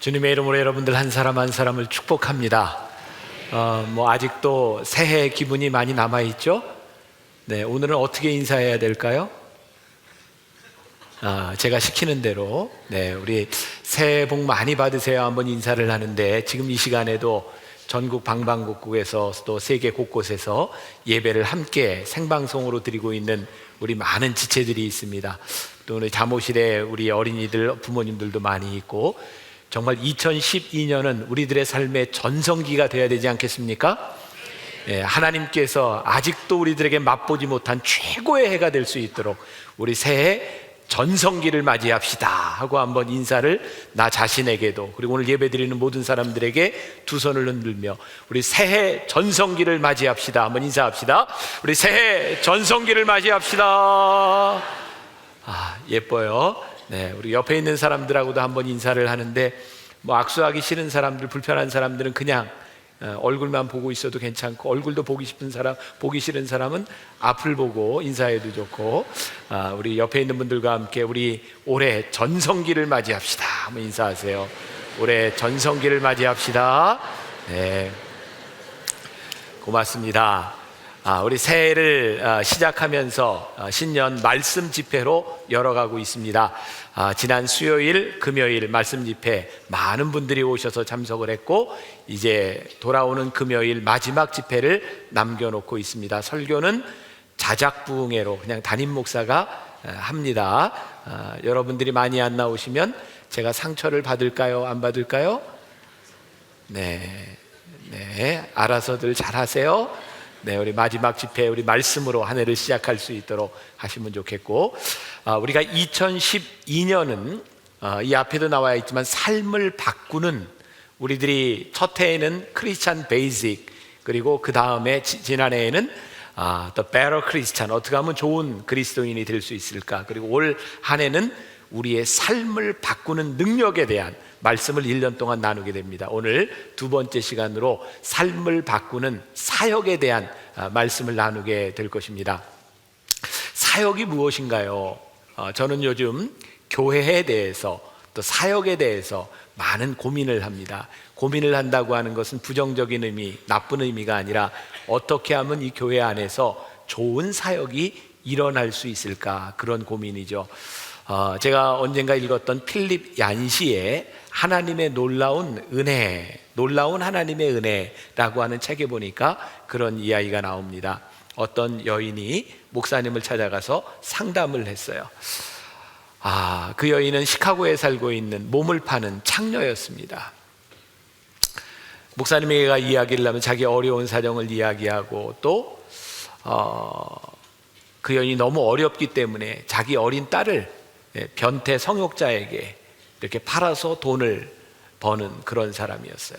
주님의 이름으로 여러분들 한 사람 한 사람을 축복합니다. 아직도 새해 기분이 많이 남아있죠? 네, 오늘은 어떻게 인사해야 될까요? 제가 시키는 대로, 우리 새해 복 많이 받으세요 한번 인사를 하는데, 지금 이 시간에도 전국 방방곡곡에서 또 세계 곳곳에서 예배를 함께 생방송으로 드리고 있는 우리 많은 지체들이 있습니다. 또 오늘 잠옷실에 우리 어린이들, 부모님들도 많이 있고, 정말 2012년은 우리들의 삶의 전성기가 되어야 되지 않겠습니까? 하나님께서 아직도 우리들에게 맛보지 못한 최고의 해가 될 수 있도록 우리 새해 전성기를 맞이합시다 하고 한번 인사를 나 자신에게도, 그리고 오늘 예배드리는 모든 사람들에게 두 손을 흔들며 우리 새해 전성기를 맞이합시다 한번 인사합시다. 우리 새해 전성기를 맞이합시다. 예뻐요. 우리 옆에 있는 사람들하고도 한번 인사를 하는데, 악수하기 싫은 사람들, 불편한 사람들은 그냥 얼굴만 보고 있어도 괜찮고, 얼굴도 보기 싫은 사람은 앞을 보고 인사해도 좋고, 우리 옆에 있는 분들과 함께 우리 올해 전성기를 맞이합시다 한번 인사하세요. 올해 전성기를 맞이합시다. 고맙습니다. 우리 새해를 시작하면서 신년 말씀 집회로 열어가고 있습니다. 지난 수요일, 금요일 말씀 집회 많은 분들이 오셔서 참석을 했고, 이제 돌아오는 금요일 마지막 집회를 남겨놓고 있습니다. 설교는 자작부흥회로 그냥 담임 목사가 합니다. 여러분들이 많이 안 나오시면 제가 상처를 받을까요? 안 받을까요? 네, 알아서들 잘하세요. 우리 마지막 집회, 우리 말씀으로 한 해를 시작할 수 있도록 하시면 좋겠고, 우리가 2012년은 이 앞에도 나와 있지만 삶을 바꾸는, 우리들이 첫 해에는 크리스찬 베이직, 그리고 그 다음에 지난해에는 The Better Christian, 어떻게 하면 좋은 그리스도인이 될 수 있을까, 그리고 올 한 해는 우리의 삶을 바꾸는 능력에 대한 말씀을 1년 동안 나누게 됩니다. 오늘 두 번째 시간으로 삶을 바꾸는 사역에 대한 말씀을 나누게 될 것입니다. 사역이 무엇인가요? 저는 요즘 교회에 대해서, 또 사역에 대해서 많은 고민을 합니다. 고민을 한다고 하는 것은 부정적인 의미, 나쁜 의미가 아니라 어떻게 하면 이 교회 안에서 좋은 사역이 일어날 수 있을까, 그런 고민이죠. 제가 언젠가 읽었던 필립 얀시의 하나님의 놀라운 은혜, 놀라운 하나님의 은혜라고 하는 책에 보니까 그런 이야기가 나옵니다. 어떤 여인이 목사님을 찾아가서 상담을 했어요. 그 여인은 시카고에 살고 있는 몸을 파는 창녀였습니다. 목사님에게 이야기를 하면 자기 어려운 사정을 이야기하고, 또 그 여인이 너무 어렵기 때문에 자기 어린 딸을 변태 성욕자에게 이렇게 팔아서 돈을 버는 그런 사람이었어요.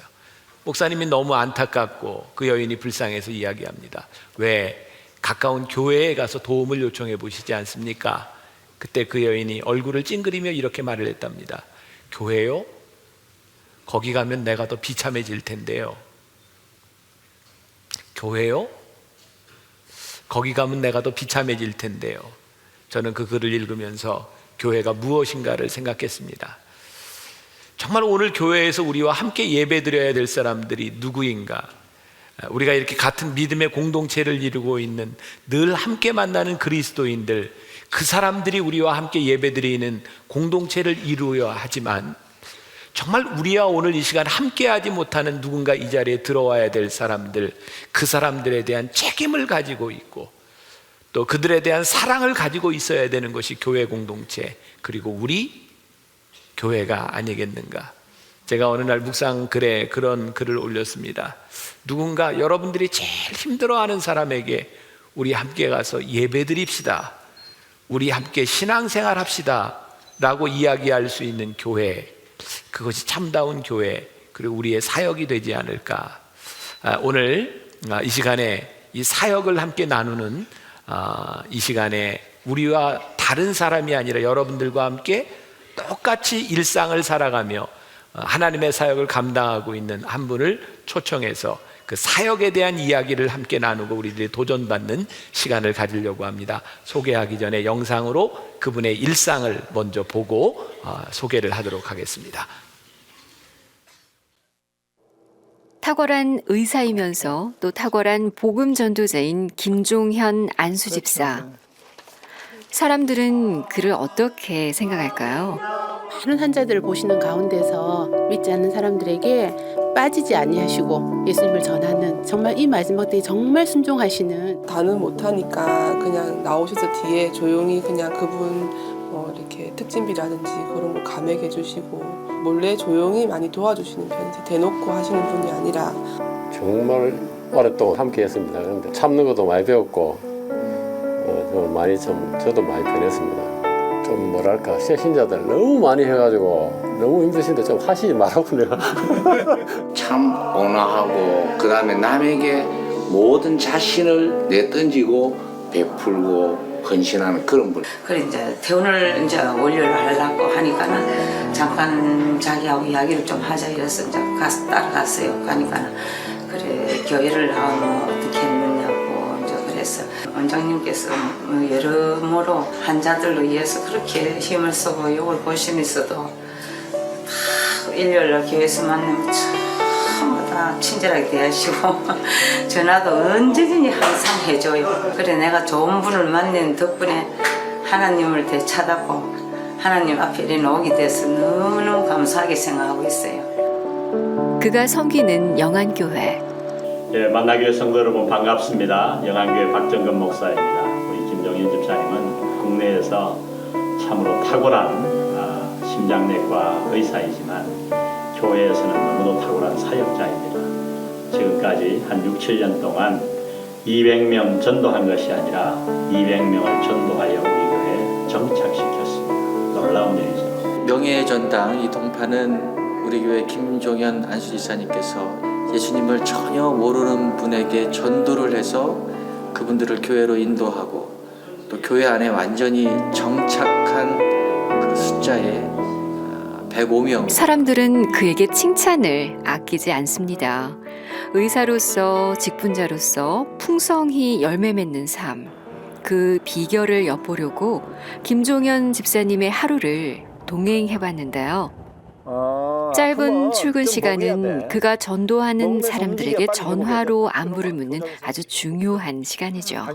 목사님이 너무 안타깝고 그 여인이 불쌍해서 이야기합니다. 왜 가까운 교회에 가서 도움을 요청해 보시지 않습니까? 그때 그 여인이 얼굴을 찡그리며 이렇게 말을 했답니다. 교회요? 거기 가면 내가 더 비참해질 텐데요. 교회요? 거기 가면 내가 더 비참해질 텐데요. 저는 그 글을 읽으면서 교회가 무엇인가를 생각했습니다. 정말 오늘 교회에서 우리와 함께 예배드려야 될 사람들이 누구인가? 우리가 이렇게 같은 믿음의 공동체를 이루고 있는, 늘 함께 만나는 그리스도인들, 그 사람들이 우리와 함께 예배드리는 공동체를 이루어야 하지만, 정말 우리와 오늘 이 시간 함께하지 못하는 누군가 이 자리에 들어와야 될 사람들, 그 사람들에 대한 책임을 가지고 있고, 또 그들에 대한 사랑을 가지고 있어야 되는 것이 교회 공동체, 그리고 우리 교회가 아니겠는가. 제가 어느 날 묵상글에 그런 글을 올렸습니다. 누군가 여러분들이 제일 힘들어하는 사람에게 우리 함께 가서 예배드립시다, 우리 함께 신앙생활 합시다 라고 이야기할 수 있는 교회, 그것이 참다운 교회, 그리고 우리의 사역이 되지 않을까. 오늘 이 시간에 이 사역을 함께 나누는 이 시간에 우리와 다른 사람이 아니라 여러분들과 함께 똑같이 일상을 살아가며 하나님의 사역을 감당하고 있는 한 분을 초청해서 그 사역에 대한 이야기를 함께 나누고 우리들이 도전받는 시간을 가지려고 합니다. 소개하기 전에 영상으로 그분의 일상을 먼저 보고 소개를 하도록 하겠습니다. 탁월한 의사이면서 또 탁월한 복음 전도자인 김종현 안수집사. 사람들은 그를 어떻게 생각할까요? 많은 환자들을 보시는 가운데서 믿지 않는 사람들에게 빠지지 아니하시고 예수님을 전하는 정말 이 마지막 때에 정말 순종하시는 다는 못하니까 그냥 나오셔서 뒤에 조용히 그냥 그분 이렇게 특진비라든지 그런 거 감액해 주시고 몰래 조용히 많이 도와주시는 편이지 대놓고 하시는 분이 아니라 정말 오랫동안 함께 했습니다. 그런데 참는 것도 많이 배웠고 좀 많이 저도 많이 변했습니다. 좀 뭐랄까 신자들 너무 많이 해가지고 너무 힘드신데 좀 하시지 말라고 내가. 참 온화하고 그 다음에 남에게 모든 자신을 내던지고 베풀고 헌신하는 그런 분. 그래 이제 퇴원을 이제 원료를 하려고 하니까는 잠깐 자기하고 이야기를 좀 하자 이래서 이제 따라갔어요. 가니까는 그래 교회를 나오면 어떻게 했느냐고 이제 그래서 원장님께서 여러모로 환자들로 위해서 그렇게 힘을 쓰고 이걸 보시면서도 다 일요일날 교회에서 만나면 전부 다 친절하게 대하시고 전화도 언제든지 항상 해줘요. 그래 내가 좋은 분을 만난 덕분에 하나님을 되찾았고 하나님 앞에 이렇게 돼서 너무너무 감사하게 생각하고 있어요. 그가 섬기는 영안교회. 예, 만나교회 성도 여러분 반갑습니다. 영안교회 박정근 목사입니다. 우리 김종현 집사님은 국내에서 참으로 탁월한 심장내과 의사이지만 교회에서는 너무도 탁월한 사역자입니다. 지금까지 한 6, 7년 동안 200명 전도한 것이 아니라 200명을 전도하여 우리 교회에 정착시켰습니다. 놀라운 일이죠. 명예전당 이 동파는 우리 교회 김종현 안수지사님께서 예수님을 전혀 모르는 분에게 전도를 해서 그분들을 교회로 인도하고 또 교회 안에 완전히 정착한 그 숫자에 105명. 사람들은 그에게 칭찬을 아끼지 않습니다. 의사로서 직분자로서 풍성히 열매 맺는 삶. 그 비결을 엿보려고 김종현 집사님의 하루를 동행해봤는데요. 짧은 출근 시간은 그가 전도하는 사람들에게 전화로 안부를 묻는 아주 중요한 시간이죠.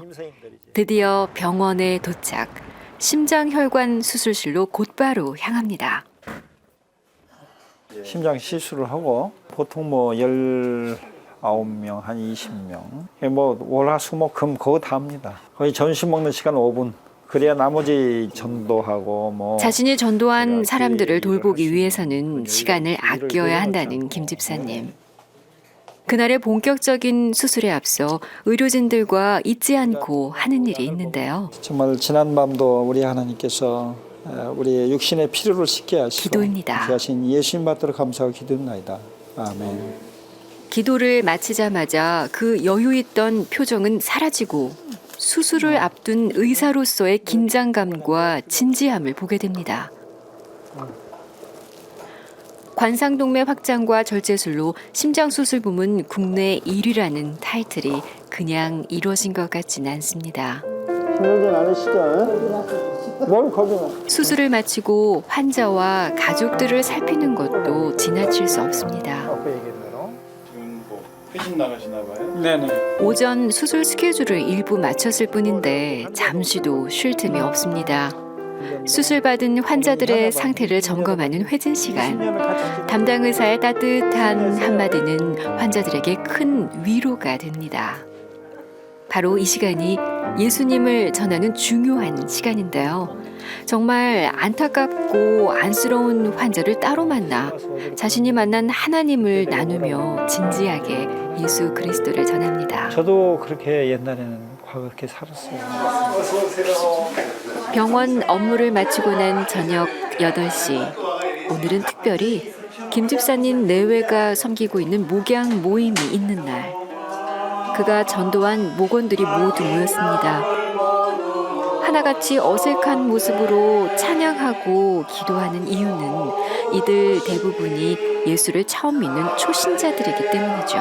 드디어 병원에 도착. 심장혈관 수술실로 곧바로 향합니다. 심장 시술을 하고 보통 뭐 19명, 한 20명. 뭐 월화수목금 그거 다 합니다. 거의 점심 먹는 시간 5분. 그래야 나머지 전도하고 뭐 자신이 전도한 사람들을 돌보기 위해서는 시간을 아껴야 한다는 김 집사님. 그날의 본격적인 수술에 앞서 의료진들과 잊지 않고 하는 일이 있는데요. 정말 지난밤도 우리 하나님께서 우리의 육신의 필요를 씻게 하시고 기도입니다. 하신 예수님 받도록 감사하고 기도합니다. 아멘. 기도를 마치자마자 그 여유 있던 표정은 사라지고 수술을 앞둔 의사로서의 긴장감과 진지함을 보게 됩니다. 관상동맥 확장과 절제술로 심장수술 부문 국내 1위라는 타이틀이 그냥 이루어진 것 같지는 않습니다. 힘들진 않으시죠? 뭘 거기나. 수술을 마치고 환자와 가족들을 살피는 것도 지나칠 수 없습니다. 지금 뭐 회식 나가시나 봐요? 네네. 오전 수술 스케줄을 일부 마쳤을 뿐인데 잠시도 쉴 틈이 없습니다. 수술받은 환자들의 상태를 점검하는 회진 시간. 담당 의사의 따뜻한 한마디는 환자들에게 큰 위로가 됩니다. 바로 이 시간이 예수님을 전하는 중요한 시간인데요. 정말 안타깝고 안쓰러운 환자를 따로 만나 자신이 만난 하나님을 나누며 진지하게 예수 그리스도를 전합니다. 저도 그렇게 옛날에는 그렇게 살았어요. 병원 업무를 마치고 난 저녁 8시. 오늘은 특별히 김 집사님 내외가 섬기고 있는 목양 모임이 있는 날. 그가 전도한 목원들이 모두 모였습니다. 하나같이 어색한 모습으로 찬양하고 기도하는 이유는 이들 대부분이 예수를 처음 믿는 초신자들이기 때문이죠.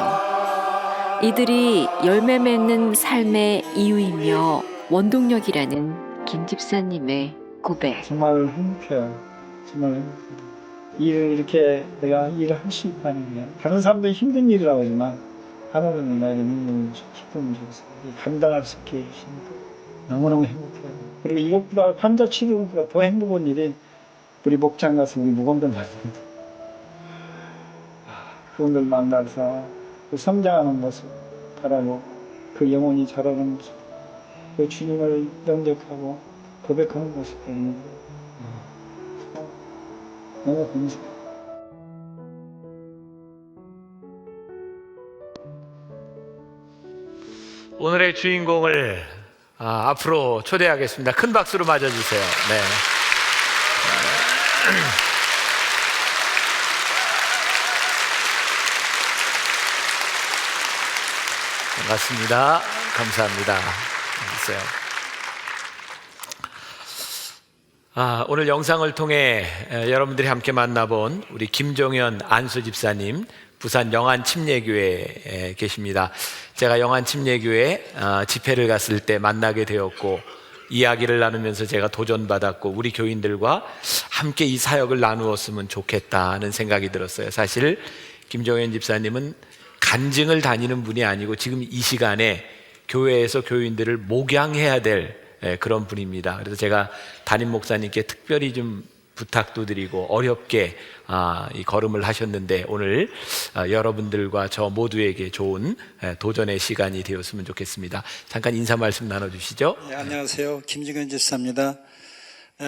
이들이 열매 맺는 삶의 이유이며 원동력이라는 김 집사님의 고백. 정말 행복해요. 정말 행복해요. 일을 이렇게 내가 일을 할 수 있다는 게 다른 사람들이 힘든 일이라고 하지만 하나님은 나에게 너무 기쁨을 줘서 감당할 수 있게 해주시니까 너무너무 행복해요. 그리고 이것보다 환자 치료보다 더 행복한 일이 우리 목장 가서 우리 무공들 만납니다. 그분들 만나서 그 성장하는 모습 바라고 그 영혼이 자라는 모습 그 주님을 영접하고 고백하는 모습 보는 너무 감사해요. 오늘의 주인공을 앞으로 초대하겠습니다. 큰 박수로 맞아주세요. 네. 반갑습니다. 감사합니다. 안녕하세요. 오늘 영상을 통해 여러분들이 함께 만나본 우리 김종현 안수 집사님, 부산 영안침례교회에 계십니다. 제가 영안침례교회 집회를 갔을 때 만나게 되었고 이야기를 나누면서 제가 도전받았고 우리 교인들과 함께 이 사역을 나누었으면 좋겠다는 생각이 들었어요. 사실 김종현 집사님은 간증을 다니는 분이 아니고 지금 이 시간에 교회에서 교인들을 목양해야 될 그런 분입니다. 그래서 제가 담임 목사님께 특별히 좀 부탁도 드리고 어렵게 이 걸음을 하셨는데 오늘 여러분들과 저 모두에게 좋은 도전의 시간이 되었으면 좋겠습니다. 잠깐 인사 말씀 나눠주시죠. 네, 안녕하세요. 김종현 집사입니다.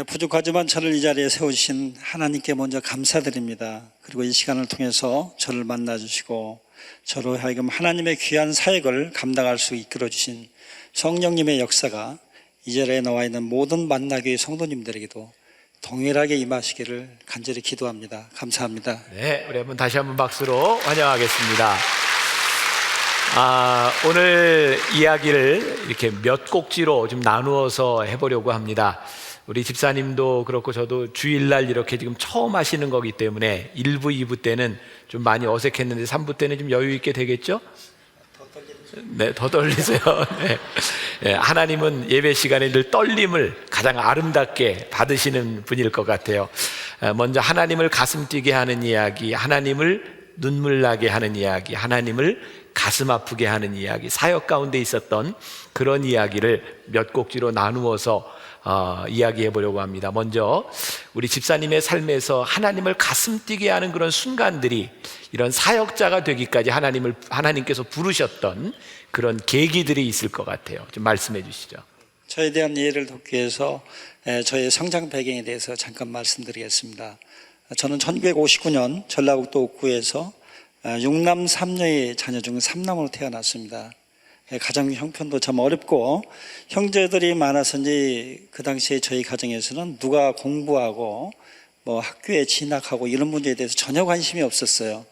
부족하지만 저를 이 자리에 세우신 하나님께 먼저 감사드립니다. 그리고 이 시간을 통해서 저를 만나주시고 저로 하여금 하나님의 귀한 사역을 감당할 수 이끌어주신 성령님의 역사가 이 자리에 나와 있는 모든 만나교회 성도님들에게도 동일하게 임하시기를 간절히 기도합니다. 감사합니다. 네, 우리 다시 한번 박수로 환영하겠습니다. 오늘 이야기를 이렇게 몇 곡지로 좀 나누어서 해보려고 합니다. 우리 집사님도 그렇고 저도 주일날 이렇게 지금 처음 하시는 거기 때문에 1부, 2부 때는 좀 많이 어색했는데 3부 때는 좀 여유 있게 되겠죠? 네, 더 떨리세요. 네. 네, 하나님은 예배 시간에 늘 떨림을 가장 아름답게 받으시는 분일 것 같아요. 먼저 하나님을 가슴 뛰게 하는 이야기, 하나님을 눈물 나게 하는 이야기, 하나님을 가슴 아프게 하는 이야기, 사역 가운데 있었던 그런 이야기를 몇 곡지로 나누어서 이야기해 보려고 합니다. 먼저 우리 집사님의 삶에서 하나님을 가슴 뛰게 하는 그런 순간들이 이런 사역자가 되기까지 하나님께서 부르셨던 그런 계기들이 있을 것 같아요. 좀 말씀해 주시죠. 저에 대한 이해를 돕기 위해서 저의 성장 배경에 대해서 잠깐 말씀드리겠습니다. 저는 1959년 전라북도 옥구에서 6남 3녀의 자녀 중 3남으로 태어났습니다. 가정 형편도 참 어렵고 형제들이 많아서인지 그 당시에 저희 가정에서는 누가 공부하고 뭐 학교에 진학하고 이런 문제에 대해서 전혀 관심이 없었어요.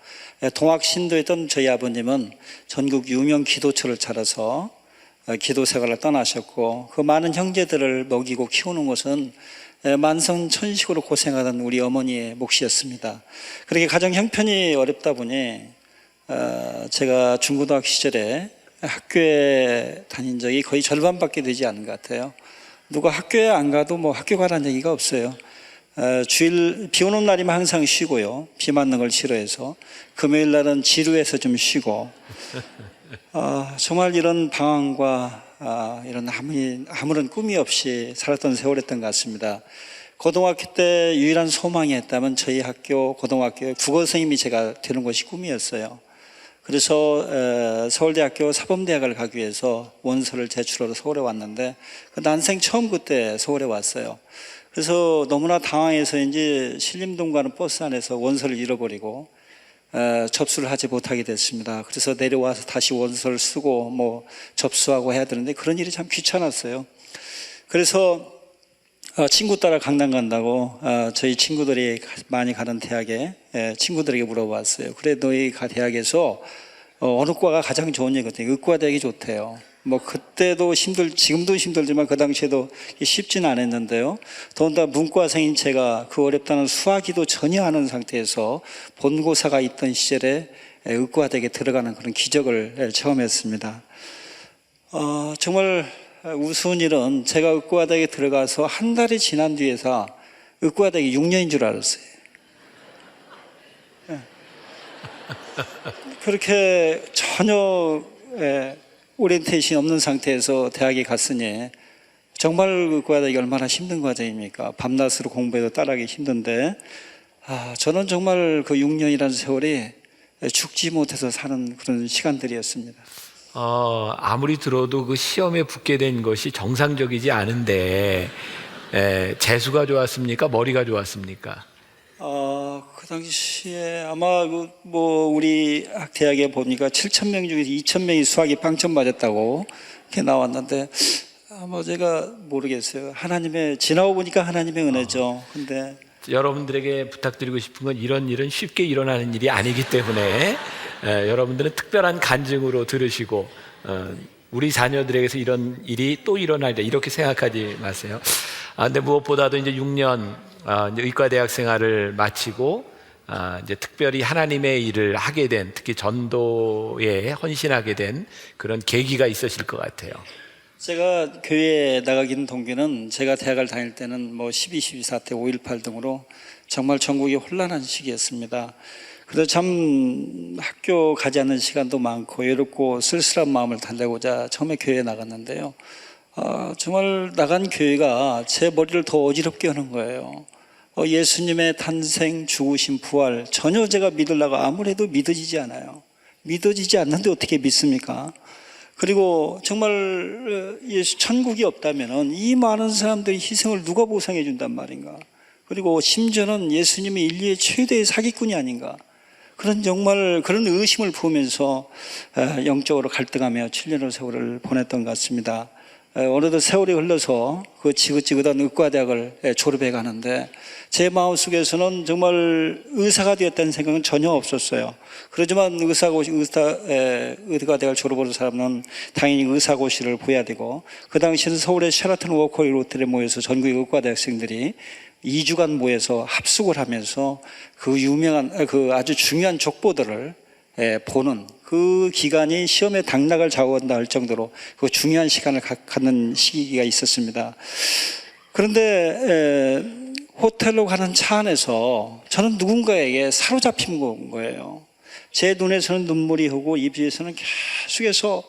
동학신도였던 저희 아버님은 전국 유명 기도처를 차려서 기도 생활을 떠나셨고 그 많은 형제들을 먹이고 키우는 것은 만성천식으로 고생하던 우리 어머니의 몫이었습니다. 그렇게 가정 형편이 어렵다 보니 제가 중고등학교 시절에 학교에 다닌 적이 거의 절반밖에 되지 않은 것 같아요. 누가 학교에 안 가도 뭐 학교 가라는 얘기가 없어요. 주일 비 오는 날이면 항상 쉬고요. 비 맞는 걸 싫어해서 금요일 날은 지루해서 좀 쉬고 정말 이런 방황과 이런 아무런 꿈이 없이 살았던 세월이었던 것 같습니다. 고등학교 때 유일한 소망이 있다면 저희 학교 고등학교 국어 선생님이 제가 되는 것이 꿈이었어요. 그래서 서울대학교 사범대학을 가기 위해서 원서를 제출하러 서울에 왔는데 난생 처음 그때 서울에 왔어요. 그래서 너무나 당황해서인지 신림동 가는 버스 안에서 원서를 잃어버리고 접수를 하지 못하게 됐습니다. 그래서 내려와서 다시 원서를 쓰고 뭐 접수하고 해야 되는데 그런 일이 참 귀찮았어요. 그래서 친구 따라 강남 간다고 저희 친구들이 많이 가는 대학에 친구들에게 물어봤어요. 그래 너희 대학에서 어느 과가 가장 좋은 얘기거든요. 의과 대학이 좋대요. 뭐 그때도 지금도 힘들지만 그 당시에도 쉽지는 않았는데요. 더군다나 문과생인 제가 그 어렵다는 수학이도 전혀 아는 상태에서 본고사가 있던 시절에 의과대학에 들어가는 그런 기적을 체험했습니다. 정말 우스운 일은 제가 의과대학에 들어가서 한 달이 지난 뒤에서 의과대학이 6년인 줄 알았어요. 그렇게 전혀 오리엔테이션이 없는 상태에서 대학에 갔으니 정말 그 과정이 얼마나 힘든 과정입니까? 밤낮으로 공부해도 따라하기 힘든데 저는 정말 그 6년이라는 세월이 죽지 못해서 사는 그런 시간들이었습니다. 아무리 들어도 그 시험에 붙게 된 것이 정상적이지 않은데 재수가 좋았습니까? 머리가 좋았습니까? 그 당시에 아마 우리 대학에 보니까 7,000명 중에서 2,000명이 수학이 빵점 맞았다고 이렇게 나왔는데 아마 제가 모르겠어요. 하나님의 지나고 보니까 하나님의 은혜죠. 근데 여러분들에게 부탁드리고 싶은 건 이런 일은 쉽게 일어나는 일이 아니기 때문에 여러분들은 특별한 간증으로 들으시고 우리 자녀들에게서 이런 일이 또 일어나리라 이렇게 생각하지 마세요. 근데 무엇보다도 이제 6년 이제 의과대학 생활을 마치고 이제 특별히 하나님의 일을 하게 된, 특히 전도에 헌신하게 된 그런 계기가 있으실 것 같아요. 제가 교회에 나가기는 동기는 제가 대학을 다닐 때는 12.12 사태, 5.18 등으로 정말 전국이 혼란한 시기였습니다. 그래서 참 학교 가지 않는 시간도 많고 외롭고 쓸쓸한 마음을 달래고자 처음에 교회에 나갔는데요. 정말 나간 교회가 제 머리를 더 어지럽게 하는 거예요. 예수님의 탄생, 죽으심, 부활 전혀 제가 믿으려고 아무래도 믿어지지 않아요. 믿어지지 않는데 어떻게 믿습니까? 그리고 정말 천국이 없다면 이 많은 사람들의 희생을 누가 보상해 준단 말인가? 그리고 심지어는 예수님이 인류의 최대의 사기꾼이 아닌가? 정말 그런 의심을 부으면서 영적으로 갈등하며 7년의 세월을 보냈던 것 같습니다. 어느덧 세월이 흘러서 그 지긋지긋한 의과대학을 졸업해 가는데 제 마음속에서는 정말 의사가 되었다는 생각은 전혀 없었어요. 그렇지만 의과대학을 졸업한 사람은 당연히 의사고시를 보야 되고 그 당시에는 서울의 셰라톤 워커힐 호텔에 모여서 전국의 의과대학생들이 2주간 모여서 합숙을 하면서 그 유명한 아주 중요한 족보들을 보는 그 기간이 시험에 당락을 좌우한다 할 정도로 그 중요한 시간을 갖는 시기가 있었습니다. 그런데 호텔로 가는 차 안에서 저는 누군가에게 사로잡힌 거예요. 제 눈에서는 눈물이 흐르고 입에서는 계속해서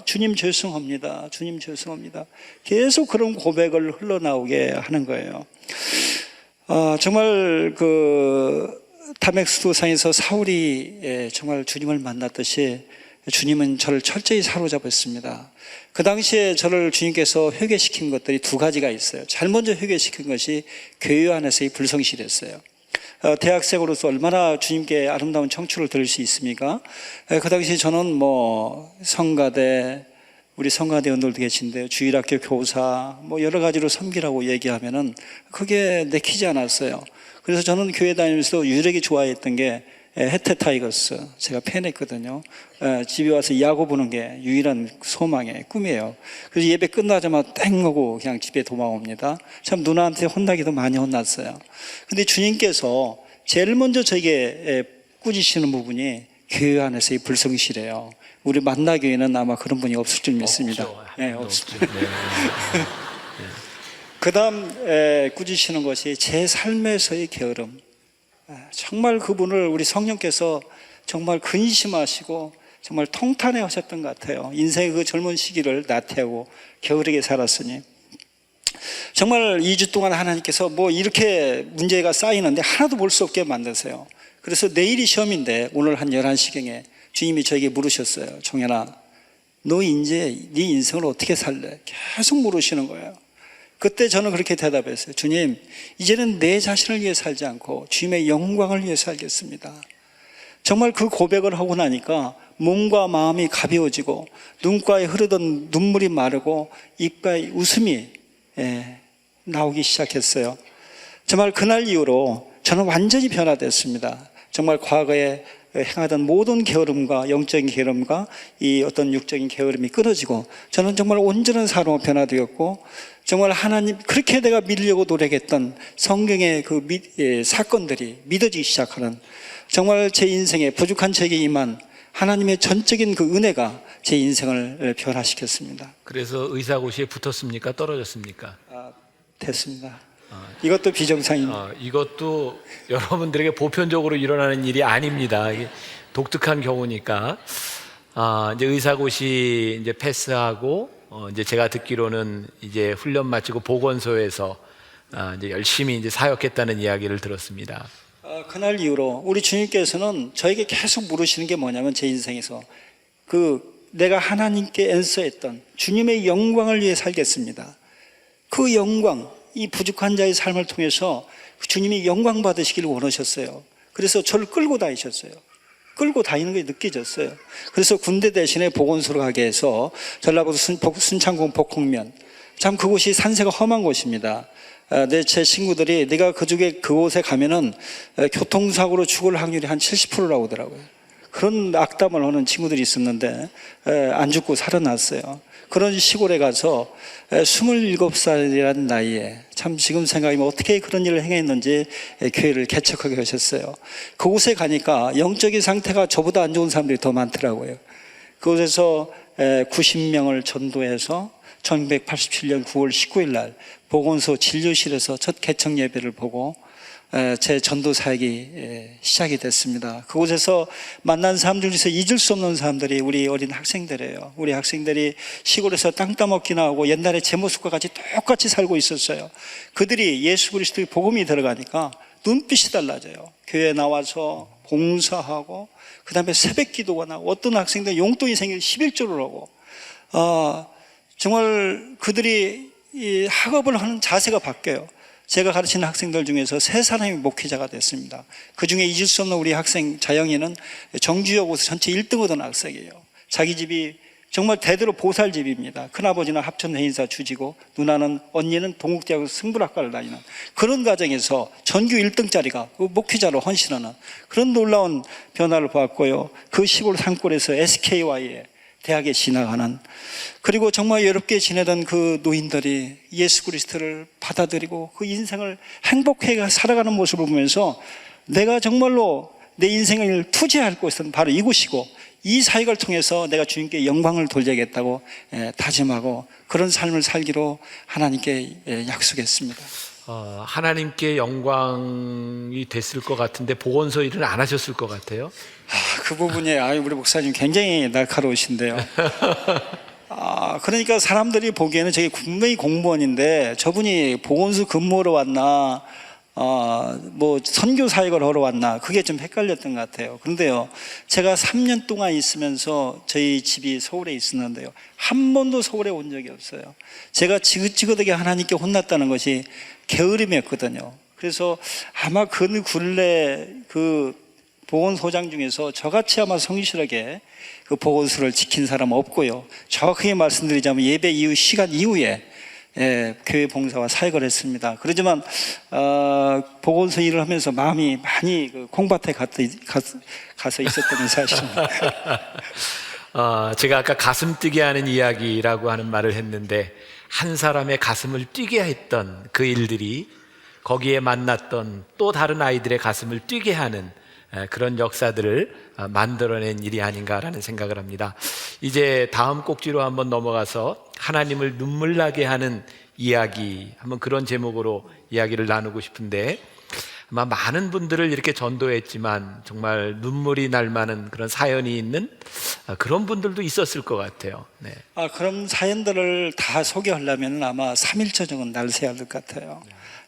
주님 죄송합니다. 주님 죄송합니다. 계속 그런 고백을 흘러나오게 하는 거예요. 정말 다메스크스상에서 사울이 정말 주님을 만났듯이 주님은 저를 철저히 사로잡았습니다. 그 당시에 저를 주님께서 회개시킨 것들이 두 가지가 있어요. 제일 먼저 회개시킨 것이 교회 안에서의 불성실이었어요. 대학생으로서 얼마나 주님께 아름다운 청춘을 들을 수 있습니까? 그 당시 저는 성가대, 우리 성가대 원들도 계신데요. 주일학교 교사, 여러 가지로 섬기라고 얘기하면은 그게 내키지 않았어요. 그래서 저는 교회 다니면서 유일하게 좋아했던 게 해태 타이거스, 제가 팬했거든요. 집에 와서 야구 보는 게 유일한 소망의 꿈이에요. 그래서 예배 끝나자마자 땡 하고 그냥 집에 도망옵니다. 참 누나한테 혼나기도 많이 혼났어요. 근데 주님께서 제일 먼저 저에게 꾸짖으시는 부분이 교회 안에서의 불성실이에요. 우리 만나교회는 아마 그런 분이 없을 줄 믿습니다. 없죠. 그 다음 꾸짖으시는 것이 제 삶에서의 게으름. 정말 그분을 우리 성령께서 정말 근심하시고 정말 통탄해 하셨던 것 같아요. 인생의 그 젊은 시기를 나태하고 게으르게 살았으니 정말 2주 동안 하나님께서 이렇게 문제가 쌓이는데 하나도 볼 수 없게 만드세요. 그래서 내일이 시험인데 오늘 한 11시경에 주님이 저에게 물으셨어요. 종현아, 너 이제 네 인생을 어떻게 살래? 계속 물으시는 거예요. 그때 저는 그렇게 대답했어요. 주님, 이제는 내 자신을 위해 살지 않고 주님의 영광을 위해 살겠습니다. 정말 그 고백을 하고 나니까 몸과 마음이 가벼워지고 눈가에 흐르던 눈물이 마르고 입가에 웃음이 나오기 시작했어요. 정말 그날 이후로 저는 완전히 변화됐습니다. 정말 과거에 행하던 모든 게으름과 영적인 게으름과 이 어떤 육적인 게으름이 끊어지고 저는 정말 온전한 사람으로 변화되었고 정말 하나님 그렇게 내가 믿으려고 노력했던 성경의 사건들이 믿어지기 시작하는 정말 제 인생에 부족한 제게 임한 하나님의 전적인 그 은혜가 제 인생을 변화시켰습니다. 그래서 의사고시에 붙었습니까? 떨어졌습니까? 됐습니다. 이것도 비정상입니다. 이것도 여러분들에게 보편적으로 일어나는 일이 아닙니다. 이게 독특한 경우니까. 이제 의사고시 이제 패스하고 이제 제가 듣기로는 이제 훈련 마치고 보건소에서 이제 열심히 이제 사역했다는 이야기를 들었습니다. 그날 이후로 우리 주님께서는 저에게 계속 물으시는 게 뭐냐면, 제 인생에서 내가 하나님께 앤서했던 주님의 영광을 위해 살겠습니다. 그 영광, 이 부족한 자의 삶을 통해서 주님이 영광 받으시기를 원하셨어요. 그래서 저를 끌고 다니셨어요. 끌고 다니는 게 느껴졌어요. 그래서 군대 대신에 보건소로 가게 해서 전라북도 순창군 복흥면, 참 그곳이 산세가 험한 곳입니다. 제 친구들이 내가 그곳에 가면은 교통사고로 죽을 확률이 한 70%라고 하더라고요. 그런 악담을 하는 친구들이 있었는데 안 죽고 살아났어요. 그런 시골에 가서 27살이라는 나이에, 참 지금 생각하면 어떻게 그런 일을 행했는지 교회를 개척하게 하셨어요. 그곳에 가니까 영적인 상태가 저보다 안 좋은 사람들이 더 많더라고요. 그곳에서 90명을 전도해서 1987년 9월 19일 날 보건소 진료실에서 첫 개척 예배를 보고 제 전도 사역이 시작이 됐습니다. 그곳에서 만난 사람들 중에서 잊을 수 없는 사람들이 우리 어린 학생들이에요. 우리 학생들이 시골에서 땅 따먹기나 하고 옛날에 제 모습과 같이 똑같이 살고 있었어요. 그들이 예수 그리스도의 복음이 들어가니까 눈빛이 달라져요. 교회에 나와서 봉사하고, 그 다음에 새벽 기도가 나고, 어떤 학생들 용돈이 생기면 11조를 하고, 정말 그들이 이 학업을 하는 자세가 바뀌어요. 제가 가르치는 학생들 중에서 3사람이 목회자가 됐습니다. 그 중에 잊을 수 없는 우리 학생 자영이는 정주여고에서 전체 1등 얻은 학생이에요. 자기 집이 정말 대대로 보살집입니다. 큰아버지는 합천해인사 주지고, 누나는, 언니는 동국대학교 승불학과를 다니는 그런 가정에서 전교 1등짜리가 목회자로 헌신하는 그런 놀라운 변화를 보았고요. 그 시골 산골에서 SKY에 대학에 진학하는, 그리고 정말 외롭게 지내던 그 노인들이 예수 그리스도를 받아들이고 그 인생을 행복하게 살아가는 모습을 보면서 내가 정말로 내 인생을 투자할 곳은 바로 이곳이고, 이 사역을 통해서 내가 주님께 영광을 돌려야겠다고 다짐하고 그런 삶을 살기로 하나님께 약속했습니다. 하나님께 영광이 됐을 것 같은데 보건소 일은 안 하셨을 것 같아요. 그 부분에 우리 목사님 굉장히 날카로우신데요. 그러니까 사람들이 보기에는 저게 분명히 공무원인데 저분이 보건소 근무하러 왔나, 뭐 선교 사역을 하러 왔나, 그게 좀 헷갈렸던 것 같아요. 그런데요, 제가 3년 동안 있으면서 저희 집이 서울에 있었는데요, 한 번도 서울에 온 적이 없어요. 제가 지긋지긋하게 하나님께 혼났다는 것이 게으름이었거든요. 그래서 아마 그 근래 그 보건소장 중에서 저같이 아마 성실하게 그 보건소를 지킨 사람 없고요. 정확하게 말씀드리자면 예배 이후 시간 이후에 교회 봉사와 사역을 했습니다. 그렇지만 보건소 일을 하면서 마음이 많이 그 콩밭에 가서 있었던 사실입니다. 제가 아까 가슴 뛰게 하는 이야기라고 하는 말을 했는데, 한 사람의 가슴을 뛰게 했던 그 일들이 거기에 만났던 또 다른 아이들의 가슴을 뛰게 하는 그런 역사들을 만들어낸 일이 아닌가라는 생각을 합니다. 이제 다음 꼭지로 한번 넘어가서 하나님을 눈물 나게 하는 이야기, 한번 그런 제목으로 이야기를 나누고 싶은데, 아마 많은 분들을 이렇게 전도했지만 정말 눈물이 날 만한 그런 사연이 있는 그런 분들도 있었을 것 같아요. 네. 그런 사연들을 다 소개하려면 아마 3일째 정도 날새야 될 것 같아요.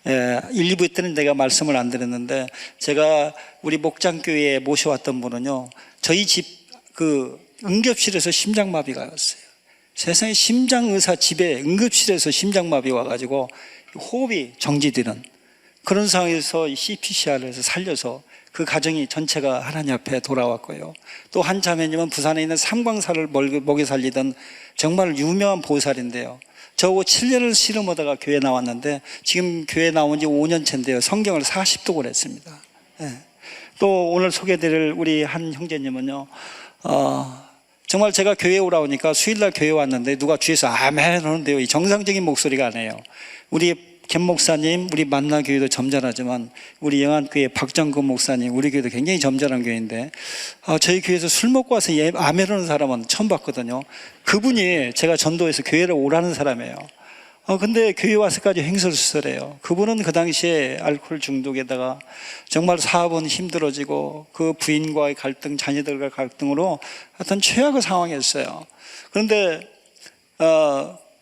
1, 2부 때는 내가 말씀을 안 드렸는데, 제가 우리 목장교회에 모셔왔던 분은요, 저희 집 그 응급실에서 심장마비가 왔어요. 세상에 심장의사 집에 응급실에서 심장마비가 와가지고 호흡이 정지되는 그런 상황에서 CPCR을 해서 살려서 그 가정이 전체가 하나님 앞에 돌아왔고요. 또 한 자매님은 부산에 있는 삼광사를 먹여 살리던 정말 유명한 보살인데요, 저하고 7년을 씨름하다가 교회 나왔는데 지금 교회 나온 지 5년 차인데요, 성경을 40독을 했습니다. 또 오늘 소개드릴 우리 한 형제님은요, 정말 제가 교회에 오라오니까 수요일날 교회에 왔는데 누가 뒤에서 아멘 하는데요, 이 정상적인 목소리가 아니에요. 우리 김 목사님, 우리 만나교회도 점잖하지만 우리 영안교회 박정근 목사님, 우리 교회도 굉장히 점잖은 교회인데 저희 교회에서 술 먹고 와서 아멘하는 사람은 처음 봤거든요. 그분이 제가 전도해서 교회를 오라는 사람이에요. 근데 교회 와서까지 횡설수설해요. 그분은 그 당시에 알코올 중독에다가 정말 사업은 힘들어지고 그 부인과의 갈등, 자녀들과의 갈등으로 하여튼 최악의 상황이었어요. 그런데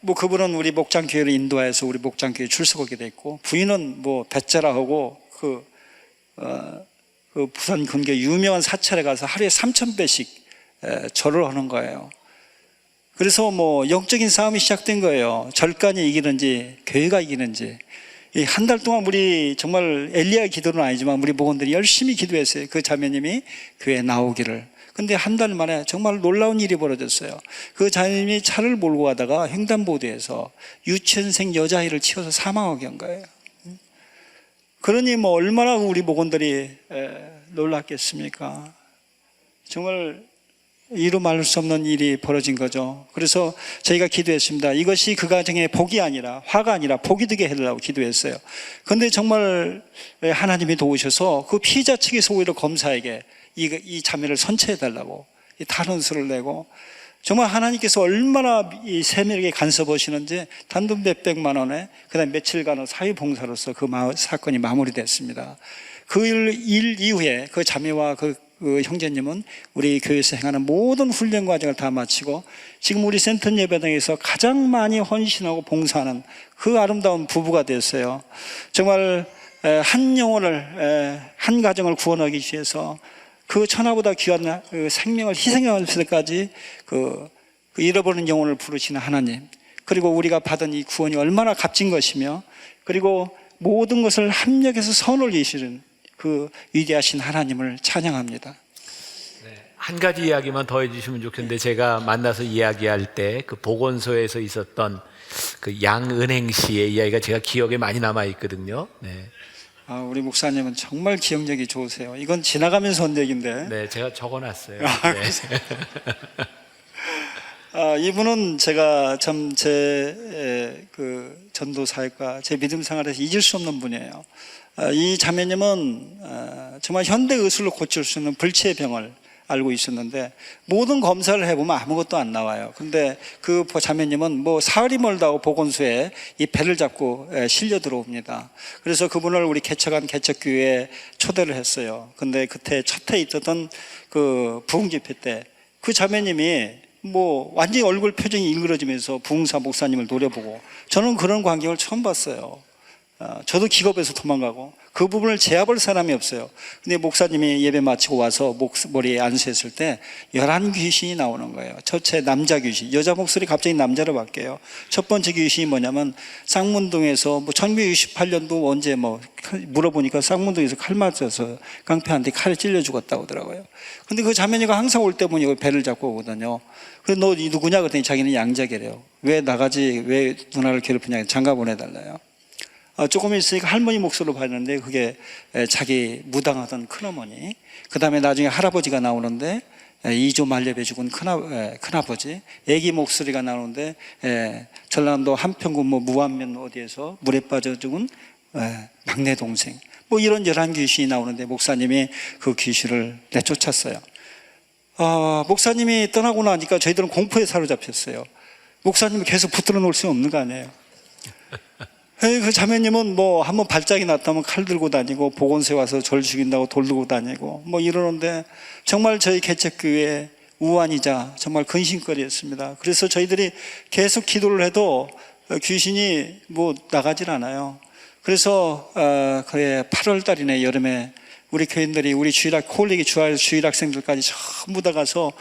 뭐 그분은 우리 목장교회를 인도해서 우리 목장교회 출석하게 됐고, 부인은 뭐 배짜라하고 그 부산 근교 유명한 사찰에 가서 하루에 3,000배씩 절을 하는 거예요. 그래서 뭐 영적인 싸움이 시작된 거예요. 절간이 이기는지 교회가 이기는지. 한 달 동안 우리 정말 엘리야 기도는 아니지만 우리 목원들이 열심히 기도했어요. 그 자매님이 교회에 나오기를. 근데 한 달 만에 정말 놀라운 일이 벌어졌어요. 그 자매님이 차를 몰고 가다가 횡단보도에서 유치원생 여자아이를 치워서 사망하게 한 거예요. 그러니 뭐 얼마나 우리 목원들이 놀랐겠습니까? 정말 이루 말할 수 없는 일이 벌어진 거죠. 그래서 저희가 기도했습니다. 이것이 그 가정의 복이 아니라, 화가 아니라 복이 되게 해달라고 기도했어요. 그런데 정말 하나님이 도우셔서 그 피해자 측에서 오히려 검사에게 이 자매를 선처해달라고 탄원서를 내고, 정말 하나님께서 얼마나 이 세밀하게 간섭하시는지 단돈 몇백만 원에 그다음 며칠간의 사회봉사로서 그 사건이 마무리됐습니다. 그 일 이후에 그 자매와 그 형제님은 우리 교회에서 행하는 모든 훈련 과정을 다 마치고 지금 우리 센터 예배당에서 가장 많이 헌신하고 봉사하는 그 아름다운 부부가 됐어요. 정말 한 영혼을, 한 가정을 구원하기 위해서 그 천하보다 귀한 생명을 희생하면서까지 그 잃어버린 영혼을 부르시는 하나님, 그리고 우리가 받은 이 구원이 얼마나 값진 것이며, 그리고 모든 것을 합력해서 선을 이시는 그 위대하신 하나님을 찬양합니다. 한 가지 이야기만 더 해주시면 좋겠는데, 제가 만나서 이야기할 때 그 보건소에서 있었던 그 양은행 씨의 이야기가 제가 기억에 많이 남아 있거든요. 네. 우리 목사님은 정말 기억력이 좋으세요. 이건 지나가면서 한 얘기인데. 네, 제가 적어놨어요. 네. 이분은 제가 참 제 그 전도 사역과 제 믿음 생활에서 잊을 수 없는 분이에요. 이 자매님은 정말 현대 의술로 고칠 수 있는 불치의 병을 알고 있었는데 모든 검사를 해보면 아무것도 안 나와요. 근데 그 자매님은 뭐 사흘이 멀다고 보건소에 이 배를 잡고 실려 들어옵니다. 그래서 그분을 우리 개척한 개척교회에 초대를 했어요. 근데 그때 첫 해 있었던 그 부흥 집회 때 그 자매님이 뭐 완전히 얼굴 표정이 일그러지면서 부흥사 목사님을 노려보고, 저는 그런 광경을 처음 봤어요. 저도 기겁해서 도망가고 그 부분을 제압할 사람이 없어요. 근데 목사님이 예배 마치고 와서 머리에 안수했을 때 11귀신이 나오는 거예요. 첫째 남자 귀신, 여자 목소리 갑자기 남자로 바뀌어요. 첫 번째 귀신이 뭐냐면 쌍문동에서 뭐 1968년도 언제 뭐 물어보니까 쌍문동에서 칼 맞아서 깡패한테 칼에 찔려 죽었다고 하더라고요. 근데 그 자매니가 항상 올 때 보니 배를 잡고 오거든요. 그래서 너 누구냐 그랬더니 자기는 양자계래요. 왜 나가지, 왜 누나를 괴롭히냐, 장가 보내달라요. 조금 있으니까 할머니 목소리로 봤는데 그게 자기 무당하던 큰어머니, 그 다음에 나중에 할아버지가 나오는데 2조 말려배 죽은 큰아버지, 애기 목소리가 나오는데 전라남도 한평군 뭐 무안면 어디에서 물에 빠져 죽은 막내 동생, 뭐 이런 11귀신이 나오는데 목사님이 그 귀신을 내쫓았어요. 목사님이 떠나고 나니까 저희들은 공포에 사로잡혔어요. 목사님이 계속 붙들어 놓을 수 없는 거 아니에요. 그 자매님은 뭐 한번 발작이 났다면 칼 들고 다니고 보건소에 와서 절 죽인다고 돌 들고 다니고 뭐 이러는데 정말 저희 개척교회 우환이자 정말 근심거리였습니다. 그래서 저희들이 계속 기도를 해도 귀신이 뭐 나가질 않아요. 그래서 그해 8월 달이네, 여름에 우리 교인들이 우리 콜레기 주일학생들까지 전부 다 가서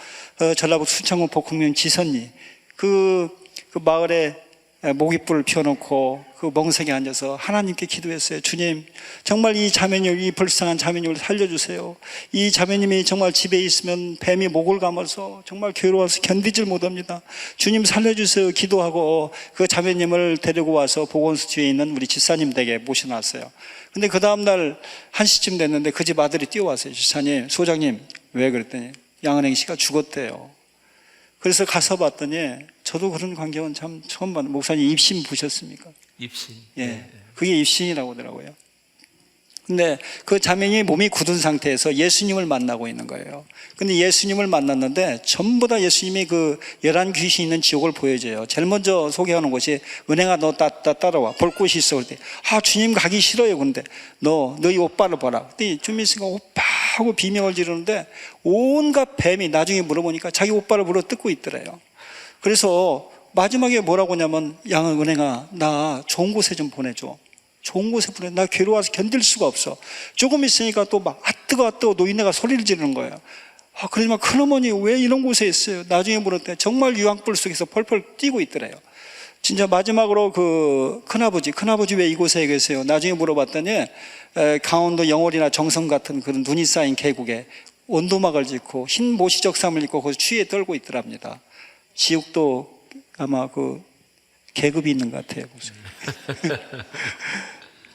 전라북 순창군 복흥면 지선리 그 마을에 모깃불을 피워놓고 그 멍석에 앉아서 하나님께 기도했어요. 주님, 정말 이 자매님, 이 불쌍한 자매님을 살려주세요. 이 자매님이 정말 집에 있으면 뱀이 목을 감아서 정말 괴로워서 견디질 못합니다. 주님 살려주세요. 기도하고 그 자매님을 데리고 와서 보건소 뒤에 있는 우리 집사님 댁에 모셔놨어요. 근데 그 다음날 1시쯤 됐는데 그 집 아들이 뛰어왔어요. 집사님, 소장님, 왜 그랬더니 양은행 씨가 죽었대요. 그래서 가서 봤더니 저도 그런 광경은 참 처음 봤는데, 목사님 입신 보셨습니까? 입신. 예, 그게 입신이라고 하더라고요. 근데 그 자매님이 몸이 굳은 상태에서 예수님을 만나고 있는 거예요. 근데 예수님을 만났는데 전부 다 예수님이 그 11 귀신이 있는 지옥을 보여줘요. 제일 먼저 소개하는 것이 은행아 너 따라와 볼 곳이 있어. 그럴 때 주님 가기 싫어요. 근데 너희 오빠를 보라. 그때 주민씨가 오빠 하고 비명을 지르는데 온갖 뱀이 나중에 물어보니까 자기 오빠를 물어 뜯고 있더래요. 그래서 마지막에 뭐라고 하냐면 은행아 나 좋은 곳에 좀 보내줘. 좋은 곳에 보내. 나 괴로워서 견딜 수가 없어. 조금 있으니까 또 막 뜨거워 노인네가 소리를 지르는 거예요. 그러지만 큰어머니 왜 이런 곳에 있어요? 나중에 물었더니 정말 유황불 속에서 펄펄 뛰고 있더래요. 진짜 마지막으로 그 큰아버지 왜 이곳에 계세요? 나중에 물어봤더니 강원도 영월이나 정선 같은 그런 눈이 쌓인 계곡에 온도막을 짓고 흰 모시적삼을 입고 거기서 추위에 떨고 있더랍니다. 지옥도 아마 그 계급이 있는 것 같아요.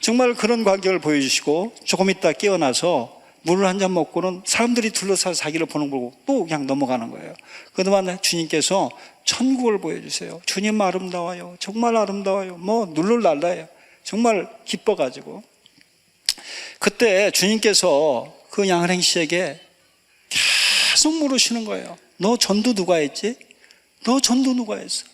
정말 그런 광경을 보여주시고 조금 있다 깨어나서 물을 한 잔 먹고는 사람들이 둘러싸서 자기를 보는 거 보고 또 그냥 넘어가는 거예요. 그동안 주님께서 천국을 보여주세요. 주님 아름다워요. 정말 아름다워요. 룰루랄라예요. 정말 기뻐가지고 그때 주님께서 그 양은행 씨에게 계속 물으시는 거예요. 너 전도 누가 했지? 너 전도 누가 했어?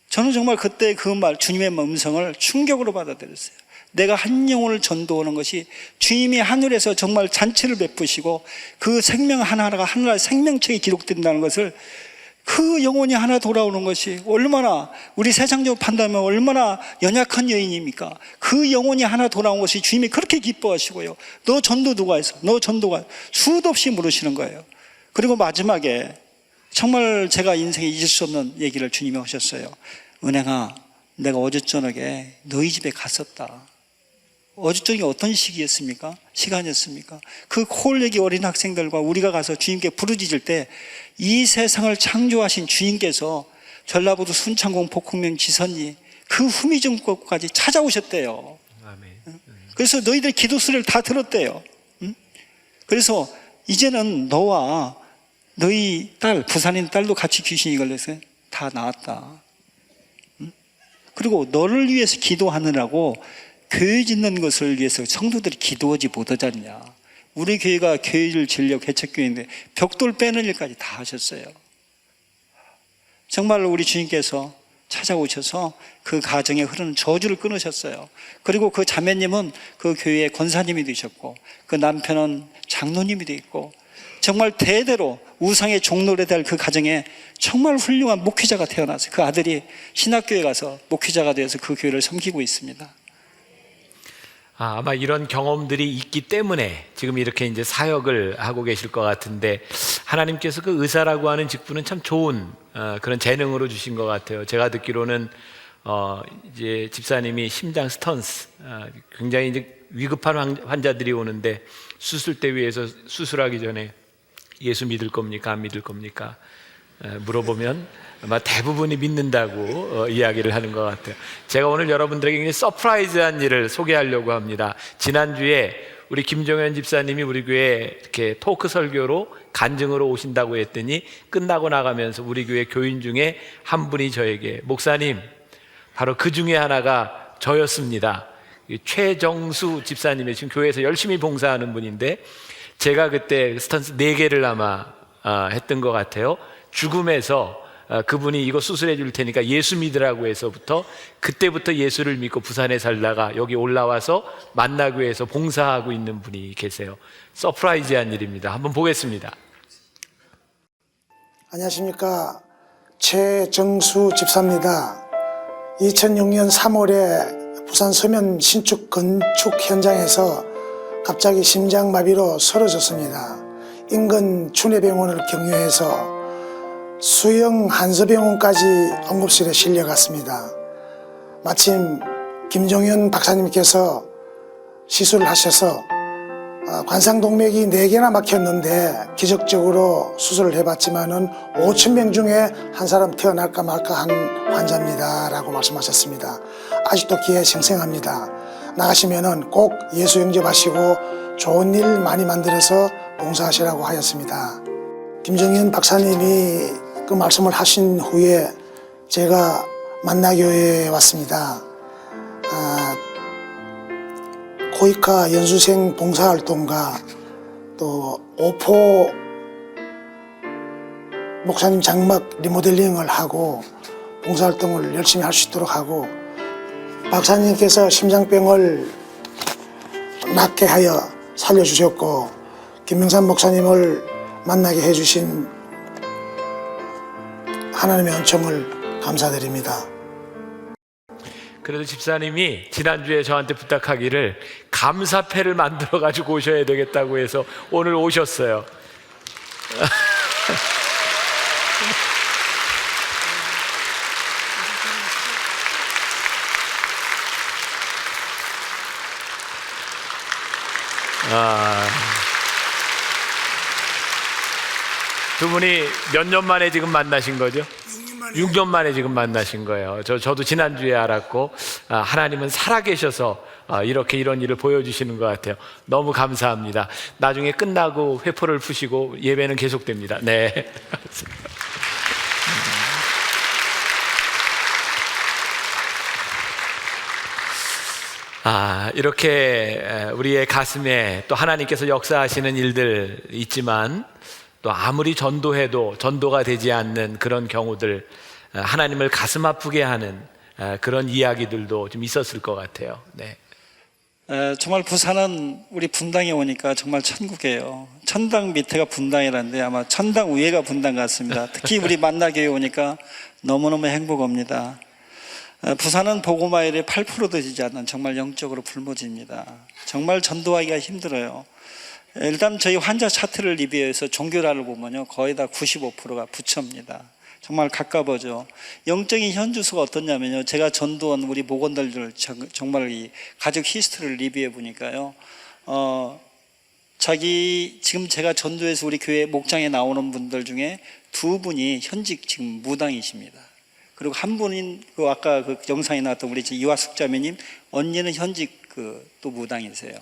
저는 정말 그때 그 말, 주님의 음성을 충격으로 받아들였어요. 내가 한 영혼을 전도하는 것이 주님이 하늘에서 정말 잔치를 베푸시고 그 생명 하나하나가 하나의 생명책에 기록된다는 것을 그 영혼이 하나 돌아오는 것이 얼마나 우리 세상적으로 판단하면 얼마나 연약한 여인입니까? 그 영혼이 하나 돌아온 것이 주님이 그렇게 기뻐하시고요. 너 전도 누가 했어? 너 전도가 수도 없이 물으시는 거예요. 그리고 마지막에 정말 제가 인생에 잊을 수 없는 얘기를 주님이 하셨어요. 은행아, 내가 어제 저녁에 너희 집에 갔었다. 어제 저녁에 어떤 시간이었습니까? 그 콜레기 어린 학생들과 우리가 가서 주님께 부르짖을 때 이 세상을 창조하신 주님께서 전라북도 순창공 복흥면 지선이 그 후미정법까지 찾아오셨대요. 그래서 너희들 기도 소리를 다 들었대요. 그래서 이제는 너와 너희 딸, 부산인 딸도 같이 귀신이 걸려서 다 나았다. 그리고 너를 위해서 기도하느라고 교회 짓는 것을 위해서 성도들이 기도하지 못하지 않냐. 우리 교회가 교회를 지으려고 개척교회인데 벽돌 빼는 일까지 다 하셨어요. 정말 우리 주님께서 찾아오셔서 그 가정에 흐르는 저주를 끊으셨어요. 그리고 그 자매님은 그 교회의 권사님이 되셨고 그 남편은 장로님이 되었고 정말 대대로 우상의 종로에 대한 그 가정에 정말 훌륭한 목회자가 태어났어요. 그 아들이 신학교에 가서 목회자가 되어서 그 교회를 섬기고 있습니다. 아마 이런 경험들이 있기 때문에 지금 이렇게 이제 사역을 하고 계실 것 같은데 하나님께서 그 의사라고 하는 직분은 참 좋은 그런 재능으로 주신 것 같아요. 제가 듣기로는 이제 집사님이 심장 스턴스 굉장히 이제 위급한 환자들이 오는데 수술대 위에서 수술하기 전에 예수 믿을 겁니까? 안 믿을 겁니까? 물어보면 아마 대부분이 믿는다고 이야기를 하는 것 같아요. 제가 오늘 여러분들에게 굉장히 서프라이즈한 일을 소개하려고 합니다. 지난주에 우리 김종현 집사님이 우리 교회 이렇게 토크 설교로 간증으로 오신다고 했더니 끝나고 나가면서 우리 교회 교인 중에 한 분이 저에게 목사님 바로 그 중에 하나가 저였습니다. 최정수 집사님이 지금 교회에서 열심히 봉사하는 분인데 제가 그때 스턴스 4개를 아마 했던 것 같아요. 죽음에서 그분이 이거 수술해 줄 테니까 예수 믿으라고 해서부터 그때부터 예수를 믿고 부산에 살다가 여기 올라와서 만나교회에서 봉사하고 있는 분이 계세요. 서프라이즈한 일입니다. 한번 보겠습니다. 안녕하십니까. 최정수 집사입니다. 2006년 3월에 부산 서면 신축 건축 현장에서 갑자기 심장마비로 쓰러졌습니다. 인근 춘혜병원을 경유해서 수영 한서병원까지 응급실에 실려갔습니다. 마침 김종현 박사님께서 시술을 하셔서 관상동맥이 4개나 막혔는데 기적적으로 수술을 해봤지만은 5,000명 중에 한 사람 태어날까 말까 한 환자입니다 라고 말씀하셨습니다. 아직도 기회 생생합니다. 나가시면은 꼭 예수 영접하시고 좋은 일 많이 만들어서 봉사하시라고 하였습니다. 김정현 박사님이 그 말씀을 하신 후에 제가 만나교회에 왔습니다. 코이카 연수생 봉사활동가 또 오포 목사님 장막 리모델링을 하고 봉사활동을 열심히 할 수 있도록 하고 박사님께서 심장병을 낫게 하여 살려주셨고 김명삼 목사님을 만나게 해주신 하나님의 은총을 감사드립니다. 그래도 집사님이 지난주에 저한테 부탁하기를 감사패를 만들어 가지고 오셔야 되겠다고 해서 오늘 오셨어요. 두 분이 몇 년 만에 지금 만나신 거죠? 6년 만에 지금 만나신 거예요. 저도 지난주에 알았고 하나님은 살아계셔서 이렇게 이런 일을 보여주시는 것 같아요. 너무 감사합니다. 나중에 끝나고 회포를 푸시고 예배는 계속됩니다. 네. 이렇게 우리의 가슴에 또 하나님께서 역사하시는 일들 있지만 또 아무리 전도해도 전도가 되지 않는 그런 경우들, 하나님을 가슴 아프게 하는 그런 이야기들도 좀 있었을 것 같아요. 네. 정말 부산은 우리 분당에 오니까 정말 천국이에요. 천당 밑에가 분당이라는데 아마 천당 위에가 분당 같습니다. 특히 우리 만나교회 오니까 너무너무 행복합니다. 부산은 보고마일이 8%도 되지 않는 정말 영적으로 불모지입니다. 정말 전도하기가 힘들어요. 일단 저희 환자 차트를 리뷰해서 종교라를 보면요 거의 다 95%가 부처입니다. 정말 가까워져. 영적인 현주소가 어떻냐면요, 제가 전도한 우리 목원들을 정말 이 가족 히스토리를 리뷰해 보니까요, 지금 제가 전도해서 우리 교회 목장에 나오는 분들 중에 2분이 현직 지금 무당이십니다. 그리고 한 분인 아까 그 영상에 나왔던 우리 이화숙 자매님 언니는 현직 또 무당이세요.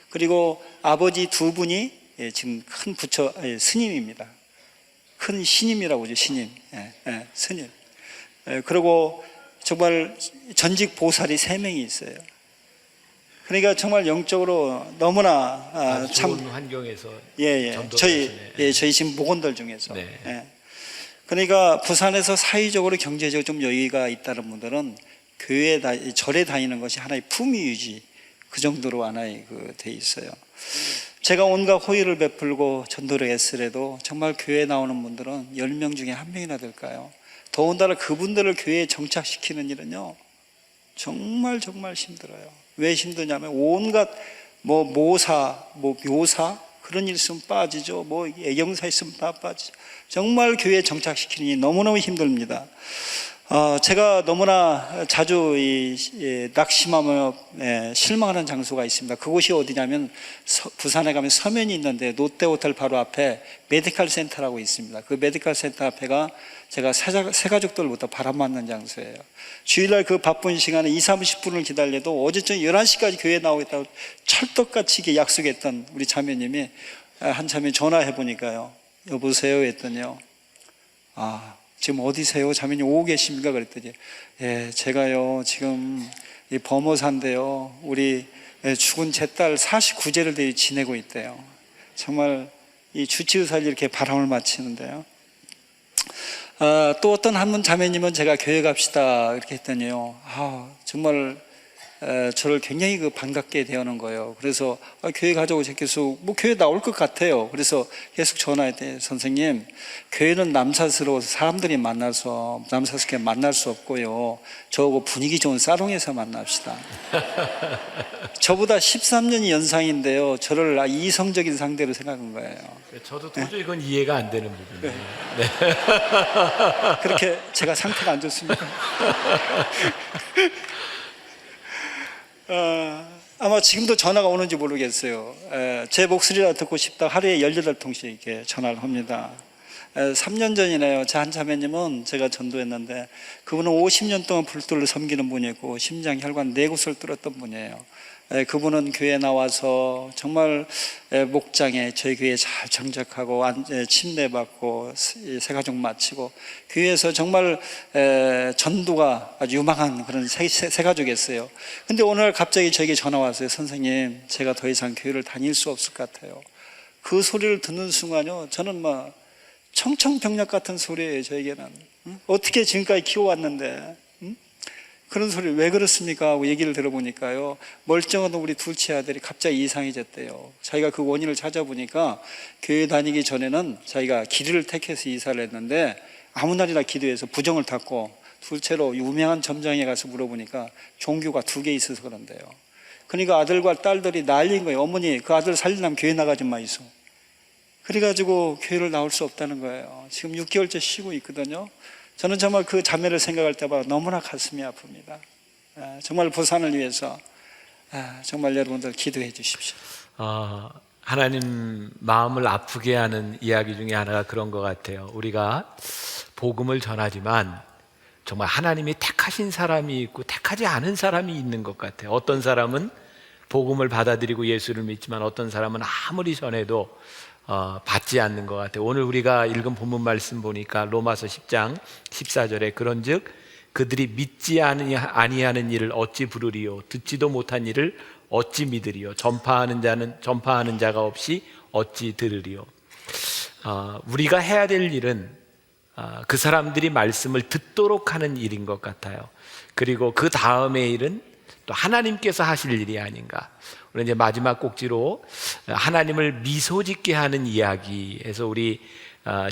그리고 아버지 2분이 지금 큰 부처 스님입니다. 큰 신임이라고 하죠. 신임, 스님. 그리고 정말 전직 보살이 3명이 있어요. 그러니까 정말 영적으로 너무나 참 좋은 환경에서 저희 지금 목원들 중에서. 그러니까 부산에서 사회적으로 경제적으로 좀 여유가 있다는 분들은 절에 다니는 것이 하나의 품위 유지, 그 정도로 하나의 돼 있어요. 제가 온갖 호의를 베풀고 전도를 했으래도 정말 교회에 나오는 분들은 10명 중에 1명이나 될까요? 더군다나 그분들을 교회에 정착시키는 일은요 정말 힘들어요. 왜 힘드냐면 온갖 모사, 묘사 그런 일 있으면 빠지죠. 애경사 있으면 다 빠지죠. 정말 교회에 정착시키는 일이 너무너무 힘듭니다. 제가 너무나 자주 낙심하며 실망하는 장소가 있습니다. 그곳이 어디냐면 부산에 가면 서면이 있는데 롯데호텔 바로 앞에 메디컬 센터라고 있습니다. 그 메디컬 센터 앞에가 제가 새가족들부터 바람 맞는 장소예요. 주일날 그 바쁜 시간에 20-30분을 기다려도 어제 저녁 11시까지 교회에 나오겠다고 찰떡같이 약속했던 우리 자매님이 한 자매 전화해 보니까요, 여보세요 했더니요, 지금 어디세요? 자매님 오고 계십니까? 그랬더니 제가요 지금 이 범어사인데요 우리 죽은 제 딸 49제를 지내고 있대요. 정말 이 주치의사를 이렇게 바람을 맞히는데요, 또 어떤 한 분 자매님은 제가 교회 갑시다 이렇게 했더니요, 정말 저를 굉장히 반갑게 대하는 거예요. 그래서 교회 가자고 계속 교회 나올 것 같아요. 그래서 계속 전화했더니 선생님, 교회는 남사스러워서 사람들이 남사스럽게 만날 수 없고요, 저하고 분위기 좋은 사롱에서 만납시다. 저보다 13년이 연상인데요 저를 이성적인 상대로 생각한 거예요. 저도 도저히 그건 이해가 안 되는 부분이에요. 그렇게 제가 상태가 안 좋습니다. 아마 지금도 전화가 오는지 모르겠어요. 제 목소리라 듣고 싶다 하루에 18통씩 이렇게 전화를 합니다. 3년 전이네요. 제 한 자매님은 제가 전도했는데 그분은 50년 동안 불도를 섬기는 분이고 심장 혈관 4곳을 뚫었던 분이에요. 그분은 교회에 나와서 정말 목장에 저희 교회에 잘 정착하고 침례받고 새가족 마치고 교회에서 정말 전도가 아주 유망한 그런 새가족이었어요. 근데 오늘 갑자기 저에게 전화 왔어요. 선생님, 제가 더 이상 교회를 다닐 수 없을 것 같아요. 그 소리를 듣는 순간요, 저는 막 청청병력 같은 소리예요. 저에게는 어떻게 지금까지 키워왔는데 그런 소리 왜 그렇습니까? 하고 얘기를 들어보니까요, 멀쩡하던 우리 둘째 아들이 갑자기 이상해졌대요. 자기가 그 원인을 찾아보니까 교회 다니기 전에는 자기가 길이를 택해서 이사를 했는데 아무 날이나 기도해서 부정을 탔고, 둘째로 유명한 점장에 가서 물어보니까 종교가 2개 있어서 그런데요. 그러니까 아들과 딸들이 난리인 거예요. 어머니, 그 아들 살리려면 교회 나가지 마이소. 그래가지고 교회를 나올 수 없다는 거예요. 지금 6개월째 쉬고 있거든요. 저는 정말 그 자매를 생각할 때마다 너무나 가슴이 아픕니다. 정말 부산을 위해서 정말 여러분들 기도해 주십시오. 하나님 마음을 아프게 하는 이야기 중에 하나가 그런 것 같아요. 우리가 복음을 전하지만 정말 하나님이 택하신 사람이 있고 택하지 않은 사람이 있는 것 같아요. 어떤 사람은 복음을 받아들이고 예수를 믿지만 어떤 사람은 아무리 전해도 받지 않는 것 같아요. 오늘 우리가 읽은 본문 말씀 보니까 로마서 10장 14절에 그런즉 그들이 믿지 아니하는 일을 어찌 부르리요, 듣지도 못한 일을 어찌 믿으리요, 전파하는 자가 없이 어찌 들으리요. 우리가 해야 될 일은 그 사람들이 말씀을 듣도록 하는 일인 것 같아요. 그리고 그 다음의 일은 또 하나님께서 하실 일이 아닌가. 우리 이제 마지막 꼭지로 하나님을 미소 짓게 하는 이야기에서 우리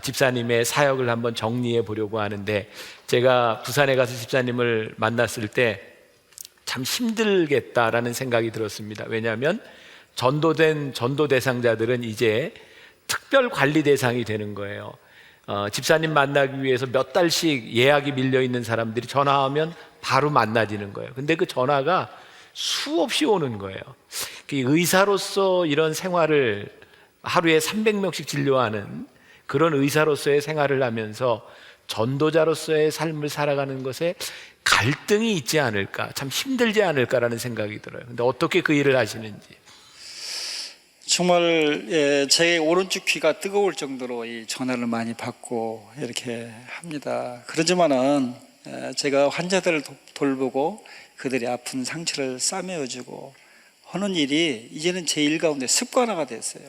집사님의 사역을 한번 정리해 보려고 하는데, 제가 부산에 가서 집사님을 만났을 때 참 힘들겠다라는 생각이 들었습니다. 왜냐하면 전도된 전도 대상자들은 이제 특별 관리 대상이 되는 거예요. 집사님 만나기 위해서 몇 달씩 예약이 밀려 있는 사람들이 전화하면 바로 만나지는 거예요. 근데 그 전화가 수없이 오는 거예요. 의사로서 이런 생활을 하루에 300명씩 진료하는 그런 의사로서의 생활을 하면서 전도자로서의 삶을 살아가는 것에 갈등이 있지 않을까, 참 힘들지 않을까라는 생각이 들어요. 근데 어떻게 그 일을 하시는지. 정말 제 오른쪽 귀가 뜨거울 정도로 이 전화를 많이 받고 이렇게 합니다. 그러지만은 제가 환자들을 돌보고 그들의 아픈 상처를 싸매어주고 하는 일이 이제는 제 일 가운데 습관화가 됐어요.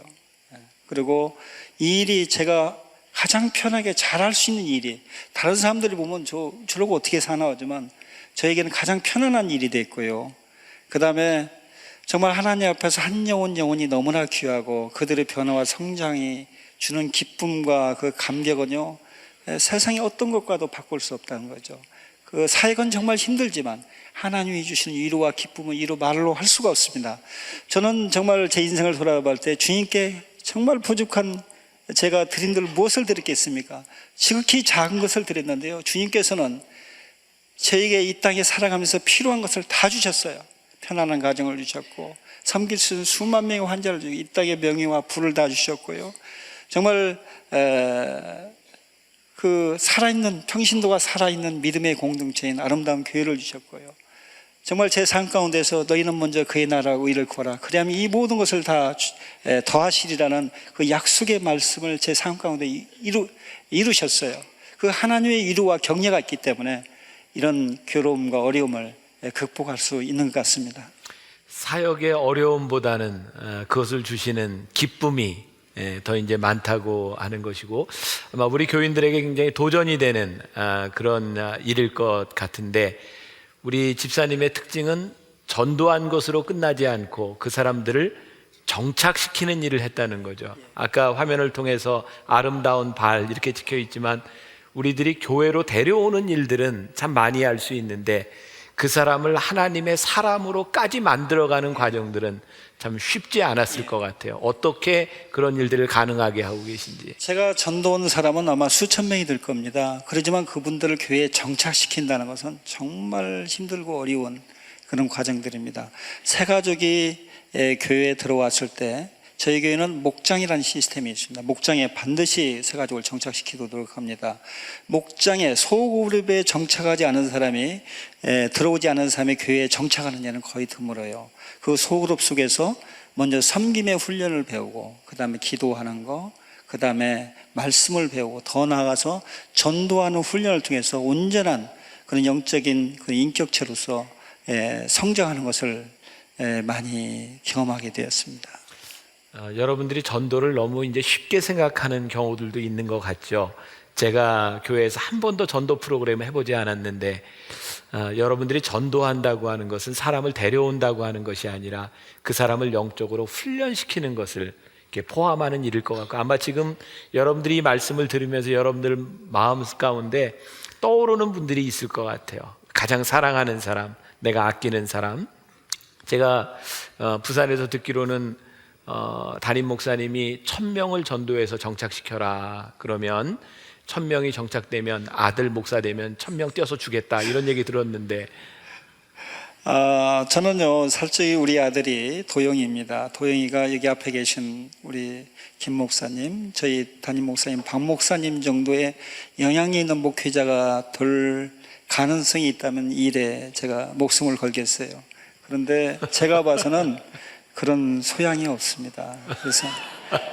그리고 이 일이 제가 가장 편하게 잘할 수 있는 일이, 다른 사람들이 보면 저러고 어떻게 사나 하지만 저에게는 가장 편안한 일이 됐고요. 그 다음에 정말 하나님 앞에서 한 영혼이 너무나 귀하고 그들의 변화와 성장이 주는 기쁨과 그 감격은요, 세상의 어떤 것과도 바꿀 수 없다는 거죠. 그 사역은 정말 힘들지만 하나님이 주시는 위로와 기쁨은 이루 말로 할 수가 없습니다. 저는 정말 제 인생을 돌아볼 때 주님께 정말 부족한 제가 드린 들 무엇을 드렸겠습니까? 지극히 작은 것을 드렸는데요, 주님께서는 저에게 이 땅에 살아가면서 필요한 것을 다 주셨어요. 편안한 가정을 주셨고 섬길 수 있는 수만 명의 환자를 주고 이 땅의 명예와 부를 다 주셨고요. 정말 그 살아있는 평신도가 살아있는 믿음의 공동체인 아름다운 교회를 주셨고요. 정말 제 삶 가운데서 너희는 먼저 그의 나라하고 이를 구하라, 그리하면 이 모든 것을 다 더하시리라는 그 약속의 말씀을 제 삶 가운데 이루셨어요. 그 하나님의 위로와 격려가 있기 때문에 이런 괴로움과 어려움을 극복할 수 있는 것 같습니다. 사역의 어려움보다는 그것을 주시는 기쁨이 더 이제 많다고 하는 것이고, 아마 우리 교인들에게 굉장히 도전이 되는 그런 일일 것 같은데, 우리 집사님의 특징은 전도한 것으로 끝나지 않고 그 사람들을 정착시키는 일을 했다는 거죠. 아까 화면을 통해서 아름다운 발 이렇게 찍혀 있지만 우리들이 교회로 데려오는 일들은 참 많이 할 수 있는데 그 사람을 하나님의 사람으로까지 만들어가는 과정들은 참 쉽지 않았을 것 같아요. 어떻게 그런 일들을 가능하게 하고 계신지. 제가 전도온 사람은 아마 수천 명이 될 겁니다. 그렇지만 그분들을 교회에 정착시킨다는 것은 정말 힘들고 어려운 그런 과정들입니다. 새 가족이 교회에 들어왔을 때 저희 교회는 목장이라는 시스템이 있습니다. 목장에 반드시 새 가족을 정착시키도록 합니다. 목장에 소그룹에 정착하지 않은 사람이 들어오지 않은 사람이 교회에 정착하는 예는 거의 드물어요. 그 소그룹 속에서 먼저 섬김의 훈련을 배우고 그 다음에 기도하는 거, 그 다음에 말씀을 배우고 더 나아가서 전도하는 훈련을 통해서 온전한 그런 영적인 그 인격체로서 성장하는 것을 많이 경험하게 되었습니다. 여러분들이 전도를 너무 이제 쉽게 생각하는 경우들도 있는 것 같죠. 제가 교회에서 한 번도 전도 프로그램을 해보지 않았는데 여러분들이 전도한다고 하는 것은 사람을 데려온다고 하는 것이 아니라 그 사람을 영적으로 훈련시키는 것을 이렇게 포함하는 일일 것 같고, 아마 지금 여러분들이 이 말씀을 들으면서 여러분들 마음 가운데 떠오르는 분들이 있을 것 같아요. 가장 사랑하는 사람, 내가 아끼는 사람. 제가 부산에서 듣기로는 담임 목사님이 1000명을 전도해서 정착시켜라. 그러면 1000명이 정착되면 아들 목사 되면 1000명 떼어서 주겠다, 이런 얘기 들었는데. 저는요, 솔직히 우리 아들이 도영이입니다. 도영이가 여기 앞에 계신 우리 김 목사님, 저희 담임 목사님 박 목사님 정도의 영향이 있는 목회자가 될 가능성이 있다면 이 일에 제가 목숨을 걸겠어요. 그런데 제가 봐서는 그런 소양이 없습니다. 그래서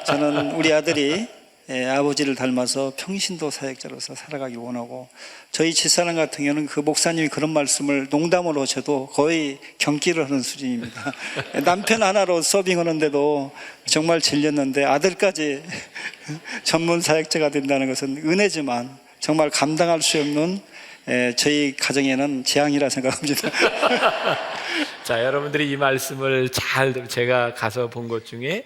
저는 우리 아들이 아버지를 닮아서 평신도 사역자로서 살아가길 원하고, 저희 집사람 같은 경우는 그 목사님이 그런 말씀을 농담으로 하셔도 거의 경기를 하는 수준입니다. 남편 하나로 서빙하는데도 정말 질렸는데 아들까지 전문 사역자가 된다는 것은 은혜지만 정말 감당할 수 없는 저희 가정에는 재앙이라 생각합니다. 자, 여러분들이 이 말씀을 잘, 제가 가서 본 것 중에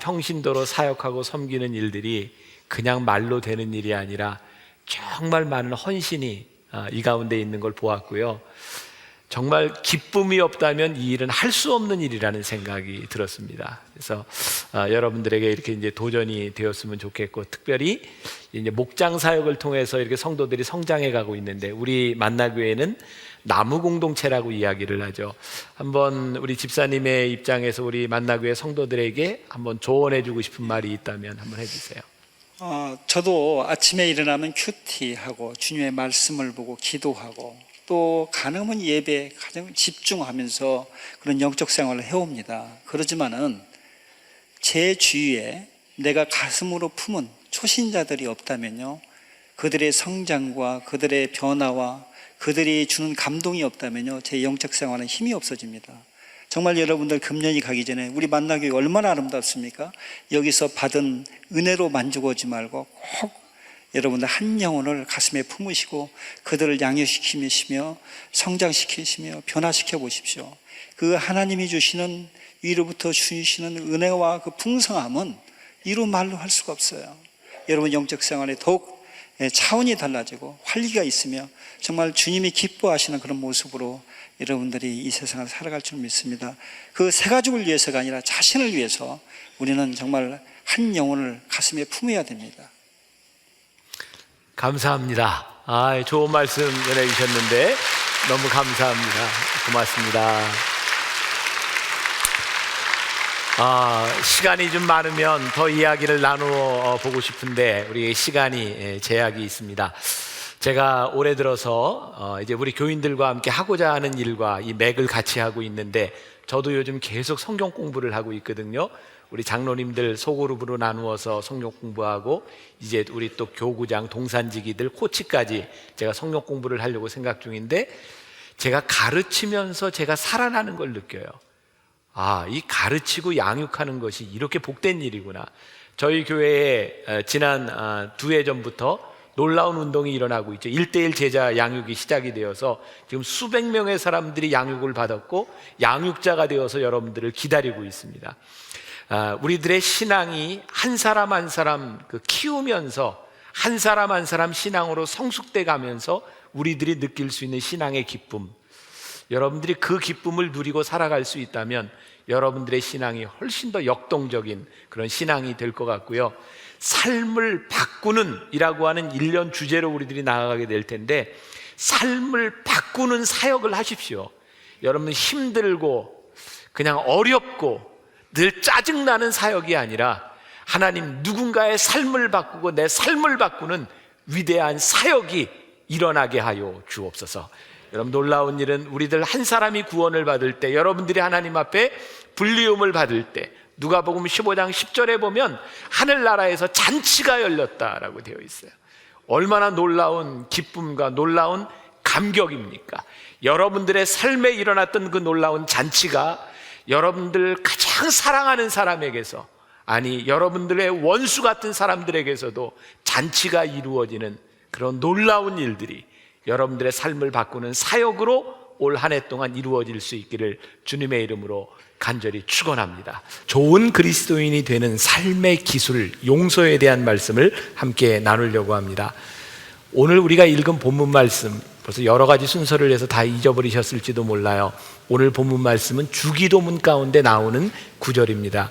평신도로 사역하고 섬기는 일들이 그냥 말로 되는 일이 아니라 정말 많은 헌신이 이 가운데 있는 걸 보았고요. 정말 기쁨이 없다면 이 일은 할 수 없는 일이라는 생각이 들었습니다. 그래서 여러분들에게 이렇게 이제 도전이 되었으면 좋겠고, 특별히 이제 목장 사역을 통해서 이렇게 성도들이 성장해 가고 있는데, 우리 만나교회는 나무 공동체라고 이야기를 하죠. 한번 우리 집사님의 입장에서 우리 만나교회 성도들에게 한번 조언해주고 싶은 말이 있다면 한번 해주세요. 저도 아침에 일어나면 큐티하고 주님의 말씀을 보고 기도하고 또 가능하면 예배에 가장 집중하면서 그런 영적 생활을 해옵니다. 그러지만은 제 주위에 내가 가슴으로 품은 초신자들이 없다면요, 그들의 성장과 그들의 변화와 그들이 주는 감동이 없다면요, 제 영적 생활은 힘이 없어집니다. 정말 여러분들 금년이 가기 전에 우리 만나교회 얼마나 아름답습니까? 여기서 받은 은혜로 만족하지 말고 꼭 여러분들 한 영혼을 가슴에 품으시고 그들을 양육시키시며 성장시키시며 변화시켜 보십시오. 그 하나님이 주시는 위로부터 주시는 은혜와 그 풍성함은 이루 말로 할 수가 없어요. 여러분 영적 생활에 더욱 차원이 달라지고 활기가 있으며 정말 주님이 기뻐하시는 그런 모습으로 여러분들이 이 세상을 살아갈 줄 믿습니다. 그 새 가족을 위해서가 아니라 자신을 위해서 우리는 정말 한 영혼을 가슴에 품어야 됩니다. 감사합니다. 좋은 말씀 전해주셨는데 너무 감사합니다. 고맙습니다. 시간이 좀 많으면 더 이야기를 나누어 보고 싶은데 우리 시간이 제약이 있습니다. 제가 올해 들어서 이제 우리 교인들과 함께 하고자 하는 일과 이 맥을 같이 하고 있는데, 저도 요즘 계속 성경 공부를 하고 있거든요. 우리 장로님들 소그룹으로 나누어서 성경 공부하고, 이제 우리 또 교구장, 동산지기들, 코치까지 제가 성경 공부를 하려고 생각 중인데, 제가 가르치면서 제가 살아나는 걸 느껴요. 이 가르치고 양육하는 것이 이렇게 복된 일이구나. 저희 교회에 지난 2회 전부터 놀라운 운동이 일어나고 있죠. 1:1 제자 양육이 시작이 되어서 지금 수백 명의 사람들이 양육을 받았고 양육자가 되어서 여러분들을 기다리고 있습니다. 우리들의 신앙이 한 사람 한 사람 키우면서 한 사람 한 사람 신앙으로 성숙돼 가면서 우리들이 느낄 수 있는 신앙의 기쁨, 여러분들이 그 기쁨을 누리고 살아갈 수 있다면 여러분들의 신앙이 훨씬 더 역동적인 그런 신앙이 될 것 같고요. 삶을 바꾸는 이라고 하는 1년 주제로 우리들이 나아가게 될 텐데, 삶을 바꾸는 사역을 하십시오. 여러분 힘들고 그냥 어렵고 늘 짜증나는 사역이 아니라 하나님 누군가의 삶을 바꾸고 내 삶을 바꾸는 위대한 사역이 일어나게 하여 주옵소서. 여러분, 놀라운 일은 우리들 한 사람이 구원을 받을 때, 여러분들이 하나님 앞에 불리움을 받을 때, 누가복음 15장 10절에 보면 하늘나라에서 잔치가 열렸다라고 되어 있어요. 얼마나 놀라운 기쁨과 놀라운 감격입니까? 여러분들의 삶에 일어났던 그 놀라운 잔치가 여러분들 가장 사랑하는 사람에게서, 아니 여러분들의 원수 같은 사람들에게서도 잔치가 이루어지는 그런 놀라운 일들이 여러분들의 삶을 바꾸는 사역으로 올 한 해 동안 이루어질 수 있기를 주님의 이름으로 간절히 축원합니다. 좋은 그리스도인이 되는 삶의 기술, 용서에 대한 말씀을 함께 나누려고 합니다. 오늘 우리가 읽은 본문 말씀, 벌써 여러 가지 순서를 해서 다 잊어버리셨을지도 몰라요. 오늘 본문 말씀은 주기도문 가운데 나오는 구절입니다.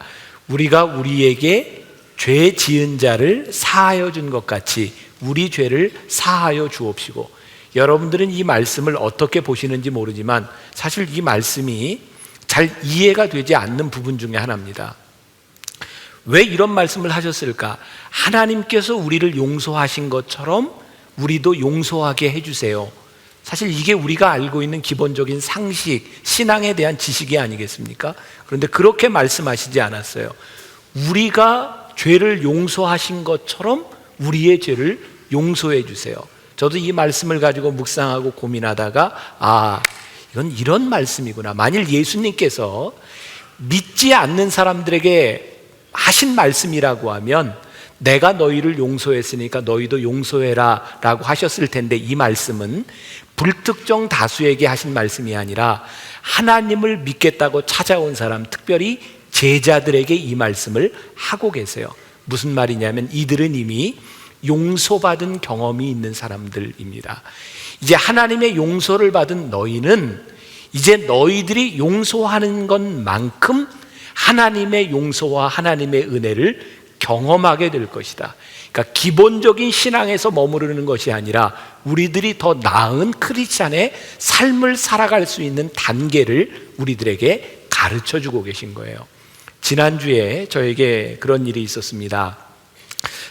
우리가 우리에게 죄 지은 자를 사하여 준 것 같이 우리 죄를 사하여 주옵시고. 여러분들은 이 말씀을 어떻게 보시는지 모르지만 사실 이 말씀이 잘 이해가 되지 않는 부분 중에 하나입니다. 왜 이런 말씀을 하셨을까? 하나님께서 우리를 용서하신 것처럼 우리도 용서하게 해주세요. 사실 이게 우리가 알고 있는 기본적인 상식, 신앙에 대한 지식이 아니겠습니까? 그런데 그렇게 말씀하시지 않았어요. 우리가 죄를 용서하신 것처럼 우리의 죄를 용서해 주세요. 저도 이 말씀을 가지고 묵상하고 고민하다가 이건 이런 말씀이구나. 만일 예수님께서 믿지 않는 사람들에게 하신 말씀이라고 하면 내가 너희를 용서했으니까 너희도 용서해라 라고 하셨을 텐데, 이 말씀은 불특정 다수에게 하신 말씀이 아니라 하나님을 믿겠다고 찾아온 사람, 특별히 제자들에게 이 말씀을 하고 계세요. 무슨 말이냐면 이들은 이미 용서받은 경험이 있는 사람들입니다. 이제 하나님의 용서를 받은 너희는 이제 너희들이 용서하는 것만큼 하나님의 용서와 하나님의 은혜를 경험하게 될 것이다. 그러니까 기본적인 신앙에서 머무르는 것이 아니라 우리들이 더 나은 크리스찬의 삶을 살아갈 수 있는 단계를 우리들에게 가르쳐주고 계신 거예요. 지난주에 저에게 그런 일이 있었습니다.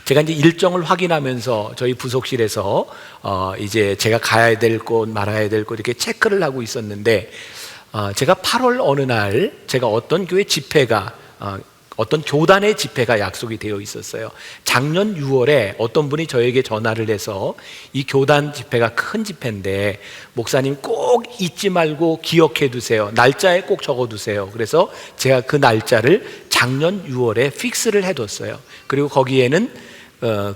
제가 이제 일정을 확인하면서 저희 부속실에서 이제 제가 가야 될 곳, 말아야 될 곳 이렇게 체크를 하고 있었는데, 제가 8월 어느 날 제가 어떤 교회 집회가 어떤 교단의 집회가 약속이 되어 있었어요. 작년 6월에 어떤 분이 저에게 전화를 해서 이 교단 집회가 큰 집회인데 목사님 꼭 잊지 말고 기억해 두세요. 날짜에 꼭 적어 두세요. 그래서 제가 그 날짜를 작년 6월에 픽스를 해뒀어요. 그리고 거기에는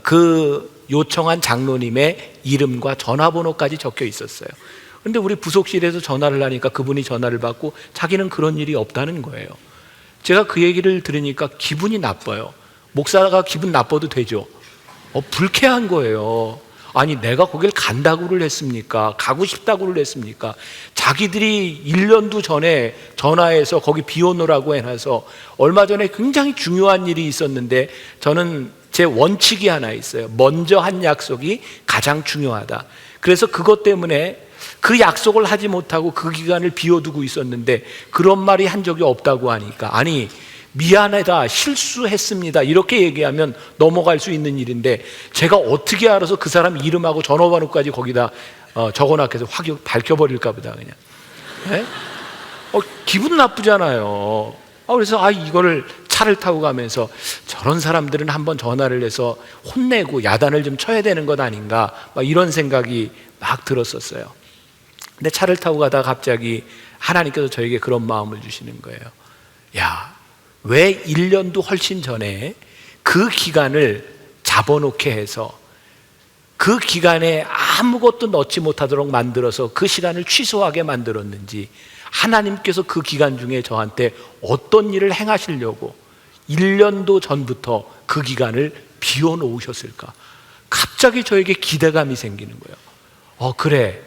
그 요청한 장로님의 이름과 전화번호까지 적혀 있었어요. 그런데 우리 부속실에서 전화를 하니까 그분이 전화를 받고 자기는 그런 일이 없다는 거예요. 제가 그 얘기를 들으니까 기분이 나빠요. 목사가 기분 나빠도 되죠. 불쾌한 거예요. 아니 내가 거길 간다고를 했습니까? 가고 싶다고를 했습니까? 자기들이 1년도 전에 전화해서 거기 비워놓으라고 해놔서 얼마 전에 굉장히 중요한 일이 있었는데 저는 제 원칙이 하나 있어요. 먼저 한 약속이 가장 중요하다. 그래서 그것 때문에 그 약속을 하지 못하고 그 기간을 비워두고 있었는데 그런 말이 한 적이 없다고 하니까, 아니 미안하다, 실수했습니다 이렇게 얘기하면 넘어갈 수 있는 일인데 제가 어떻게 알아서 그 사람 이름하고 전화번호까지 거기다 적어놨겠어요. 확 밝혀버릴까 보다 그냥. 네? 기분 나쁘잖아요. 그래서 이거를 차를 타고 가면서 저런 사람들은 한번 전화를 해서 혼내고 야단을 좀 쳐야 되는 것 아닌가 이런 생각이 막 들었었어요. 근데 차를 타고 가다가 갑자기 하나님께서 저에게 그런 마음을 주시는 거예요. 야, 왜 1년도 훨씬 전에 그 기간을 잡아놓게 해서 그 기간에 아무것도 넣지 못하도록 만들어서 그 시간을 취소하게 만들었는지, 하나님께서 그 기간 중에 저한테 어떤 일을 행하시려고 1년도 전부터 그 기간을 비워놓으셨을까? 갑자기 저에게 기대감이 생기는 거예요. 그래,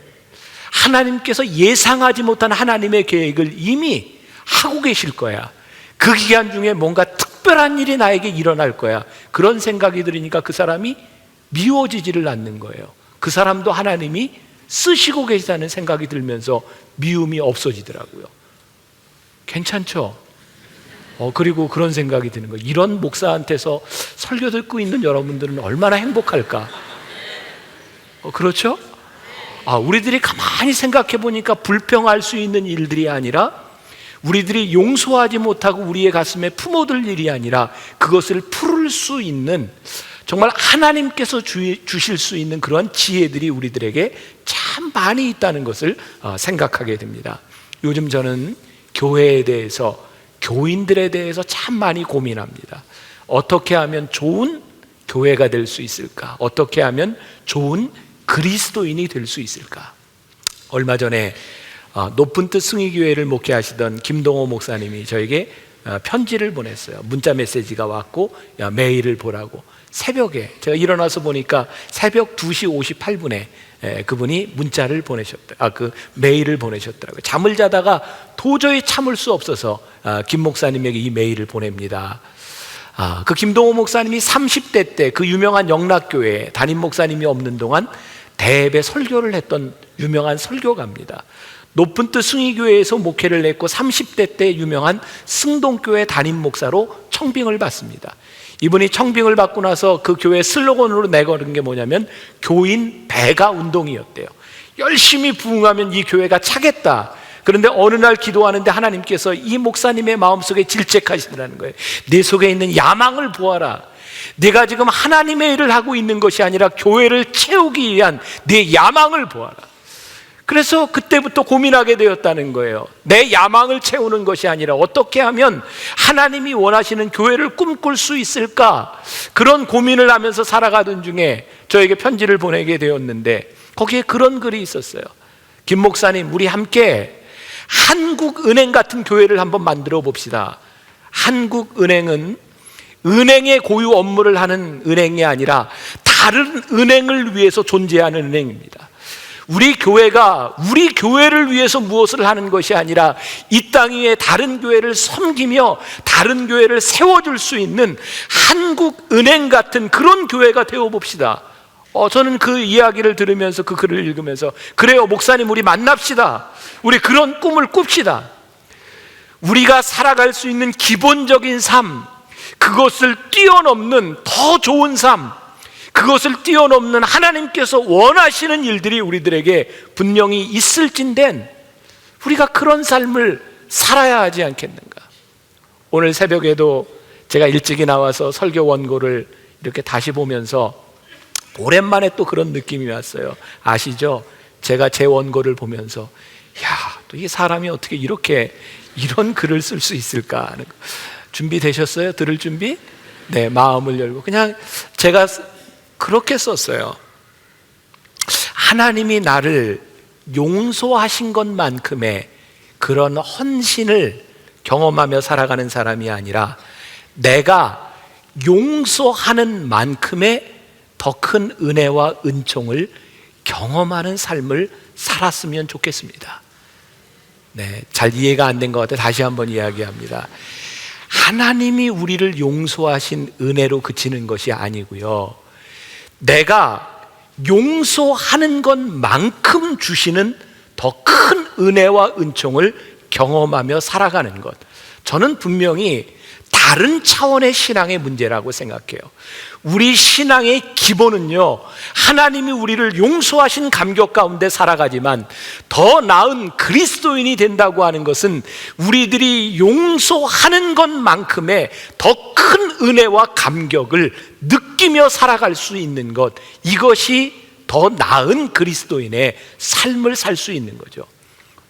하나님께서 예상하지 못한 하나님의 계획을 이미 하고 계실 거야. 그 기간 중에 뭔가 특별한 일이 나에게 일어날 거야. 그런 생각이 들으니까 그 사람이 미워지지를 않는 거예요. 그 사람도 하나님이 쓰시고 계시다는 생각이 들면서 미움이 없어지더라고요. 괜찮죠? 그리고 그런 생각이 드는 거예요. 이런 목사한테서 설교 듣고 있는 여러분들은 얼마나 행복할까? 그렇죠? 우리들이 가만히 생각해 보니까 불평할 수 있는 일들이 아니라, 우리들이 용서하지 못하고 우리의 가슴에 품어둘 일이 아니라 그것을 풀을 수 있는, 정말 하나님께서 주실 수 있는 그런 지혜들이 우리들에게 참 많이 있다는 것을 생각하게 됩니다. 요즘 저는 교회에 대해서, 교인들에 대해서 참 많이 고민합니다. 어떻게 하면 좋은 교회가 될 수 있을까? 어떻게 하면 좋은 그리스도인이 될 수 있을까? 얼마 전에 높은 뜻 승희교회를 목회하시던 김동호 목사님이 저에게 편지를 보냈어요. 문자 메시지가 왔고, 메일을 보라고. 새벽에 제가 일어나서 보니까 새벽 2시 58분에 그분이 문자를 그 메일을 보내셨더라고요. 잠을 자다가 도저히 참을 수 없어서 김 목사님에게 이 메일을 보냅니다. 그 김동호 목사님이 30대 때 그 유명한 영락교회 담임 목사님이 없는 동안 대배 설교를 했던 유명한 설교가입니다. 높은 뜻 승희교회에서 목회를 했고 30대 때 유명한 승동교회 담임 목사로 청빙을 받습니다. 이분이 청빙을 받고 나서 그 교회 슬로건으로 내걸은 게 뭐냐면 교인 배가 운동이었대요. 열심히 부응하면 이 교회가 차겠다. 그런데 어느 날 기도하는데 하나님께서 이 목사님의 마음속에 질책하시더라는 거예요. 내 속에 있는 야망을 보아라. 내가 지금 하나님의 일을 하고 있는 것이 아니라 교회를 채우기 위한 내 야망을 보아라. 그래서 그때부터 고민하게 되었다는 거예요. 내 야망을 채우는 것이 아니라 어떻게 하면 하나님이 원하시는 교회를 꿈꿀 수 있을까? 그런 고민을 하면서 살아가던 중에 저에게 편지를 보내게 되었는데 거기에 그런 글이 있었어요. 김 목사님, 우리 함께 한국은행 같은 교회를 한번 만들어 봅시다. 한국은행은 은행의 고유 업무를 하는 은행이 아니라 다른 은행을 위해서 존재하는 은행입니다. 우리 교회가 우리 교회를 위해서 무엇을 하는 것이 아니라 이 땅 위에 다른 교회를 섬기며 다른 교회를 세워줄 수 있는 한국은행 같은 그런 교회가 되어봅시다. 저는 그 이야기를 들으면서 그 글을 읽으면서 그래요 목사님, 우리 만납시다. 우리 그런 꿈을 꿉시다. 우리가 살아갈 수 있는 기본적인 삶, 그것을 뛰어넘는 더 좋은 삶, 그것을 뛰어넘는 하나님께서 원하시는 일들이 우리들에게 분명히 있을진된 우리가 그런 삶을 살아야 하지 않겠는가. 오늘 새벽에도 제가 일찍이 나와서 설교 원고를 이렇게 다시 보면서 오랜만에 또 그런 느낌이 왔어요. 아시죠? 제가 제 원고를 보면서 또 이 사람이 어떻게 이런 글을 쓸 수 있을까 하는 거. 준비되셨어요? 들을 준비? 네, 마음을 열고 그냥 제가 그렇게 썼어요. 하나님이 나를 용서하신 것만큼의 그런 헌신을 경험하며 살아가는 사람이 아니라 내가 용서하는 만큼의 더 큰 은혜와 은총을 경험하는 삶을 살았으면 좋겠습니다. 네, 잘 이해가 안 된 것 같아요. 다시 한번 이야기합니다. 하나님이 우리를 용서하신 은혜로 그치는 것이 아니고요, 내가 용서하는 것만큼 주시는 더 큰 은혜와 은총을 경험하며 살아가는 것, 저는 분명히 다른 차원의 신앙의 문제라고 생각해요. 우리 신앙의 기본은요, 하나님이 우리를 용서하신 감격 가운데 살아가지만 더 나은 그리스도인이 된다고 하는 것은 우리들이 용서하는 것만큼의 더 큰 은혜와 감격을 느끼며 살아갈 수 있는 것, 이것이 더 나은 그리스도인의 삶을 살 수 있는 거죠.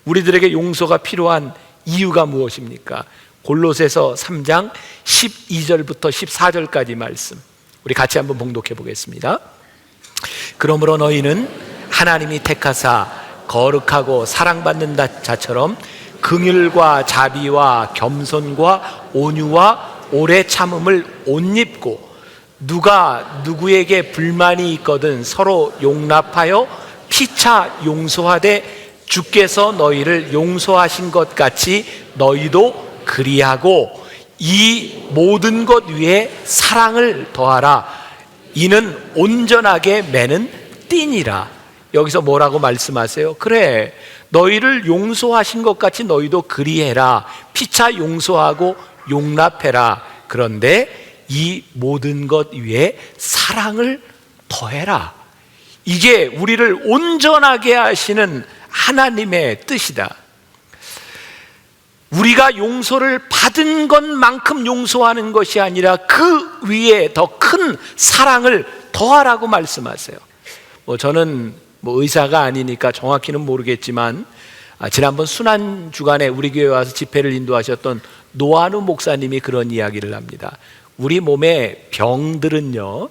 우리들에게 용서가 필요한 이유가 무엇입니까? 골로새서 3장 12절부터 14절까지 말씀, 우리 같이 한번 봉독해 보겠습니다. 그러므로 너희는 하나님이 택하사 거룩하고 사랑받는 자처럼 긍휼과 자비와 겸손과 온유와 오래 참음을 옷 입고, 누가 누구에게 불만이 있거든 서로 용납하여 피차 용서하되 주께서 너희를 용서하신 것 같이 너희도 그리하고 이 모든 것 위에 사랑을 더하라. 이는 온전하게 매는 띠니라. 여기서 뭐라고 말씀하세요? 그래, 너희를 용서하신 것 같이 너희도 그리해라. 피차 용서하고 용납해라. 그런데 이 모든 것 위에 사랑을 더해라. 이게 우리를 온전하게 하시는 하나님의 뜻이다. 우리가 용서를 받은 것만큼 용서하는 것이 아니라 그 위에 더 큰 사랑을 더하라고 말씀하세요. 저는 의사가 아니니까 정확히는 모르겠지만 지난번 순환 주간에 우리 교회 와서 집회를 인도하셨던 노한우 목사님이 그런 이야기를 합니다. 우리 몸의 병들은요,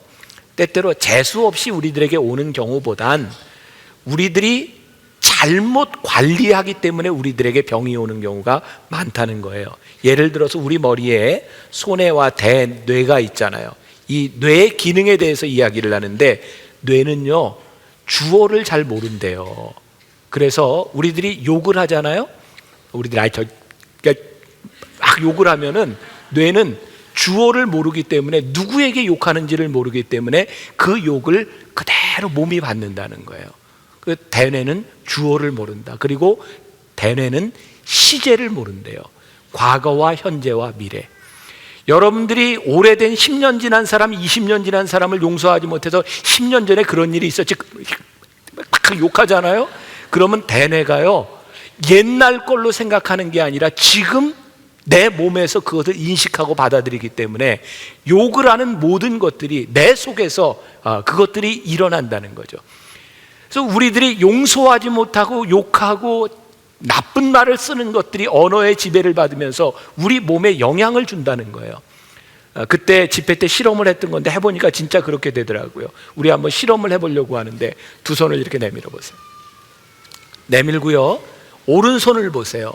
때때로 재수 없이 우리들에게 오는 경우보단 우리들이 잘못 관리하기 때문에 우리들에게 병이 오는 경우가 많다는 거예요. 예를 들어서 우리 머리에 소뇌와 대, 뇌가 있잖아요. 이 뇌의 기능에 대해서 이야기를 하는데 뇌는요, 주어를 잘 모른대요. 그래서 우리들이 욕을 하잖아요. 우리들이 막 욕을 하면은 뇌는 주어를 모르기 때문에 누구에게 욕하는지를 모르기 때문에 그 욕을 그대로 몸이 받는다는 거예요. 그 대뇌는 주어를 모른다. 그리고 대뇌는 시제를 모른대요. 과거와 현재와 미래. 여러분들이 오래된 10년 지난 사람, 20년 지난 사람을 용서하지 못해서 10년 전에 그런 일이 있었지 막 욕하잖아요. 그러면 대뇌가요, 옛날 걸로 생각하는 게 아니라 지금 내 몸에서 그것을 인식하고 받아들이기 때문에 욕을 하는 모든 것들이 내 속에서 그것들이 일어난다는 거죠. 그래서 우리들이 용서하지 못하고 욕하고 나쁜 말을 쓰는 것들이 언어의 지배를 받으면서 우리 몸에 영향을 준다는 거예요. 그때 집회 때 실험을 했던 건데 해보니까 진짜 그렇게 되더라고요. 우리 한번 실험을 해보려고 하는데 두 손을 이렇게 내밀어 보세요. 내밀고요, 오른손을 보세요.